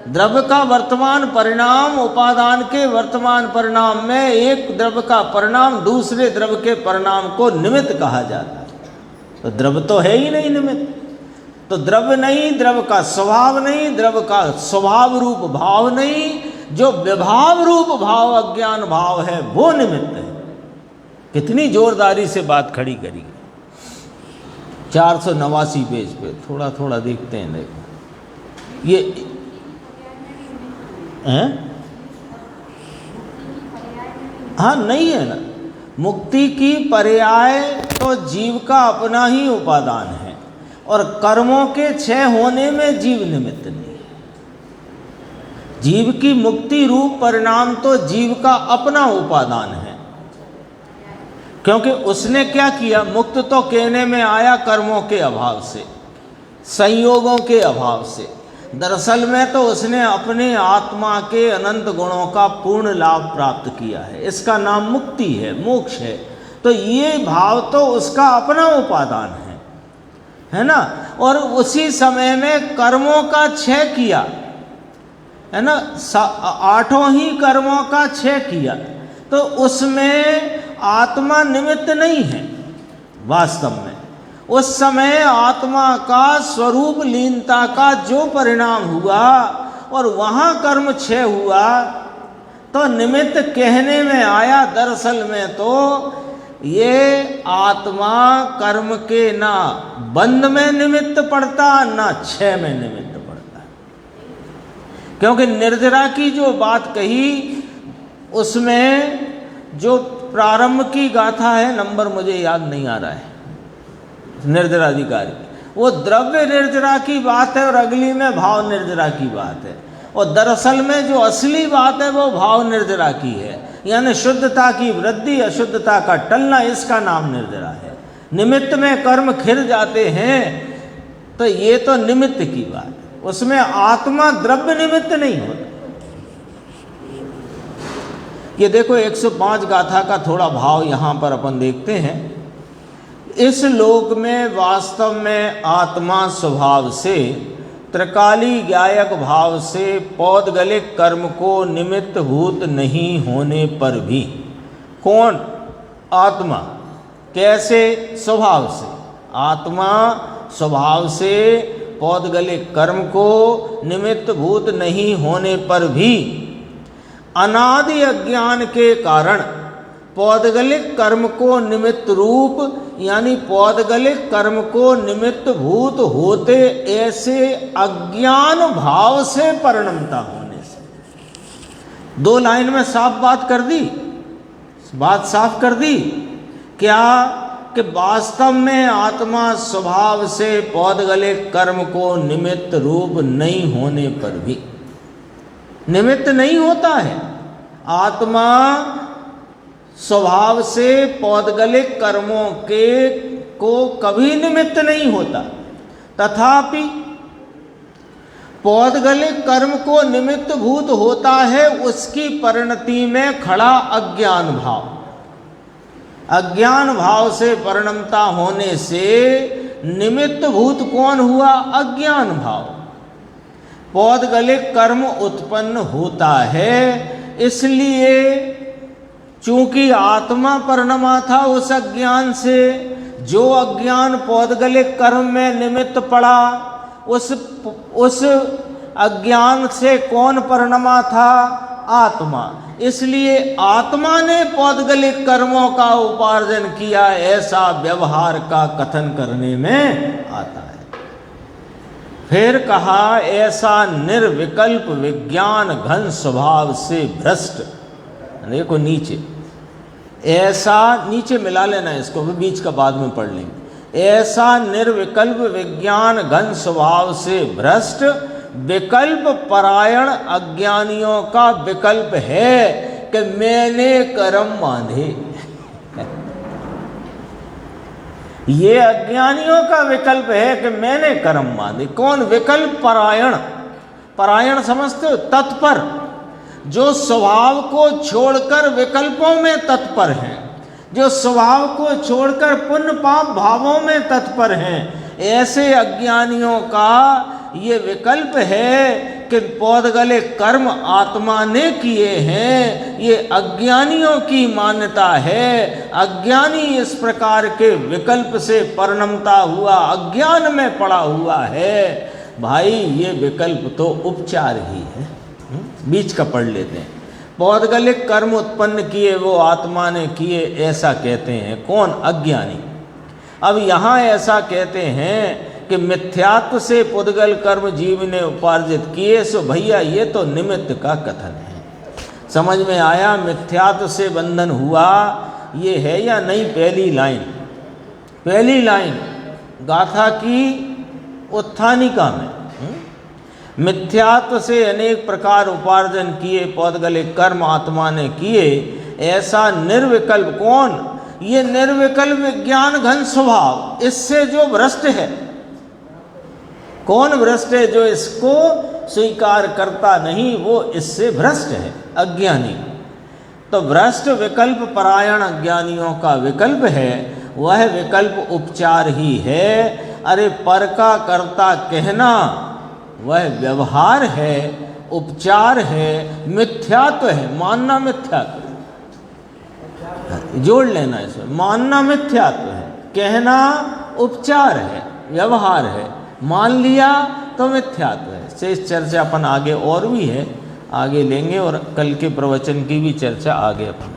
द्रव्य का वर्तमान परिणाम, उपादान के वर्तमान परिणाम में एक द्रव्य का परिणाम दूसरे द्रव्य के परिणाम को निमित्त कहा जाता है। तो द्रव्य तो है ही नहीं निमित्त। तो द्रव्य नहीं, द्रव्य का स्वभाव नहीं, द्रव्य का स्वभाव रूप भाव नहीं, जो विभाव रूप भाव अज्ञान भाव है वो निमित्त है। कितनी जोरदारी से बात खड़ी करी। 489 पेज पे थोड़ा थोड़ा देखते हैं। देखो ये हैं, हाँ नहीं है ना। मुक्ति की पर्याय तो जीव का अपना ही उपादान है, और कर्मों के क्षय होने में जीव निमित्त नहीं है। जीव की मुक्ति रूप परिणाम तो जीव का अपना उपादान है, क्योंकि उसने क्या किया? मुक्त तो कहने में आया कर्मों के अभाव से, संयोगों के अभाव से। दरअसल में तो उसने अपने आत्मा के अनंत गुणों का पूर्ण लाभ प्राप्त किया है। इसका नाम मुक्ति है, मोक्ष है। तो ये भाव तो उसका अपना उपादान है ना। और उसी समय में कर्मों का क्षय किया, है ना। 8 ही कर्मों का क्षय किया, तो उसमें आत्मा निमित्त नहीं है वास्तव में। उस समय आत्मा का स्वरूप लीनता का जो परिणाम हुआ और वहाँ कर्म क्षय हुआ, तो निमित्त कहने में आया। दरअसल में तो ये आत्मा कर्म के ना बंध में निमित्त पड़ता, ना क्षय में निमित्त पड़ता। क्योंकि निर्जरा की जो बात कही, उसमें जो प्रारंभ की गाथा है, नंबर मुझे याद नहीं आ रहा है, निर्जराधिकारी, वो द्रव्य निर्जरा की बात है और अगली में भाव निर्जरा की बात है। और दरअसल में जो असली बात है वो भाव निर्जरा की है, यानी शुद्धता की वृद्धि, अशुद्धता का टलना, इसका नाम निर्जरा है। निमित्त में कर्म खिर जाते हैं, तो ये तो निमित्त की बात है। उसमें आत्मा द्रव्य निमित्त नहीं होता। ये देखो 105 गाथा का थोड़ा भाव यहाँ पर अपन देखते हैं। इस लोक में वास्तव में आत्मा स्वभाव से त्रिकाली ज्ञायक भाव से पौद्गलिक कर्म को निमित्त भूत नहीं होने पर भी, कौन? आत्मा। कैसे? स्वभाव से। आत्मा स्वभाव से पौद्गलिक कर्म को निमित्त भूत नहीं होने पर भी अनादि अज्ञान के कारण पौद्गलिक कर्म को निमित्त रूप यानी पौद्गलिक कर्म को निमित्त भूत होते ऐसे अज्ञान भाव से परिणमता होने से। 2 लाइन में साफ बात कर दी, बात साफ कर दी। क्या? कि वास्तव में आत्मा स्वभाव से पौद्गलिक कर्म को निमित्त रूप नहीं होने पर भी, निमित्त नहीं होता है। आत्मा स्वभाव से पौद्गलिक कर्मों के को कभी निमित्त नहीं होता, तथापि पौद्गलिक कर्म को निमित्त भूत होता है उसकी परिणति में खड़ा अज्ञान भाव। अज्ञान भाव से परिणमता होने से निमित्त भूत कौन हुआ? अज्ञान भाव। पौद्गलिक कर्म उत्पन्न होता है, इसलिए चूंकि आत्मा परिणमा था उस अज्ञान से, जो अज्ञान पौद्गलिक कर्म में निमित्त पड़ा, उस अज्ञान से कौन परिणमा था? आत्मा। इसलिए आत्मा ने पौद्गलिक कर्मों का उपार्जन किया, ऐसा व्यवहार का कथन करने में आता है। फिर कहा ऐसा निर्विकल्प विज्ञान घन स्वभाव से भ्रष्ट। देखो नीचे, ऐसा नीचे मिला लेना, इसको भी बीच का बाद में पढ़ लेंगे। ऐसा निर्विकल्प विज्ञान घन स्वभाव से भ्रष्ट विकल्प परायण अज्ञानियों का विकल्प है कि मैंने कर्म बांधे। ये अज्ञानियों का विकल्प है कि मैंने कर्म बांधे। कौन? विकल्प परायण। परायण समझते हो? तत्पर, जो स्वभाव को छोड़कर विकल्पों में तत्पर हैं, जो स्वभाव को छोड़कर पुण्य पाप भावों में तत्पर हैं, ऐसे अज्ञानियों का ये विकल्प है कि पौद्गलिक कर्म आत्मा ने किए हैं। ये अज्ञानियों की मान्यता है। अज्ञानी इस प्रकार के विकल्प से परिणमता हुआ, अज्ञान में पड़ा हुआ है। भाई ये विकल्प तो उपचार ही है। बीच का पढ़ लेते हैं। पौद्गलिक कर्म उत्पन्न किए वो आत्मा ने किए, ऐसा कहते हैं कौन? अज्ञानी। अब यहाँ ऐसा कहते हैं कि मिथ्यात्व से पुद्गल कर्म जीव ने उपार्जित किए, सो भैया ये तो निमित्त का कथन है। समझ में आया? मिथ्यात्व से बंधन हुआ, ये है या नहीं? पहली लाइन गाथा की उत्थानिका में, मिथ्यात्व से अनेक प्रकार उपार्जन किए, पौद्गलिक कर्म आत्मा ने किए, ऐसा निर्विकल्प। कौन? ये निर्विकल्प विज्ञान घन स्वभाव, इससे जो भ्रष्ट है। कौन भ्रष्ट है? जो इसको स्वीकार करता नहीं, वो इससे भ्रष्ट है, अज्ञानी। तो भ्रष्ट विकल्प परायण अज्ञानियों का विकल्प है, वह विकल्प उपचार ही है। अरे पर का कर्ता कहना वह व्यवहार है, उपचार है, मिथ्यात्व है, मानना मिथ्यात्व है। जोड़ लेना इसमें, मानना मिथ्यात्व है, कहना उपचार है, व्यवहार है, मान लिया तो मिथ्यात्व है। शेष चर्चा अपन आगे और भी है, आगे लेंगे और कल के प्रवचन की भी चर्चा आगे अपन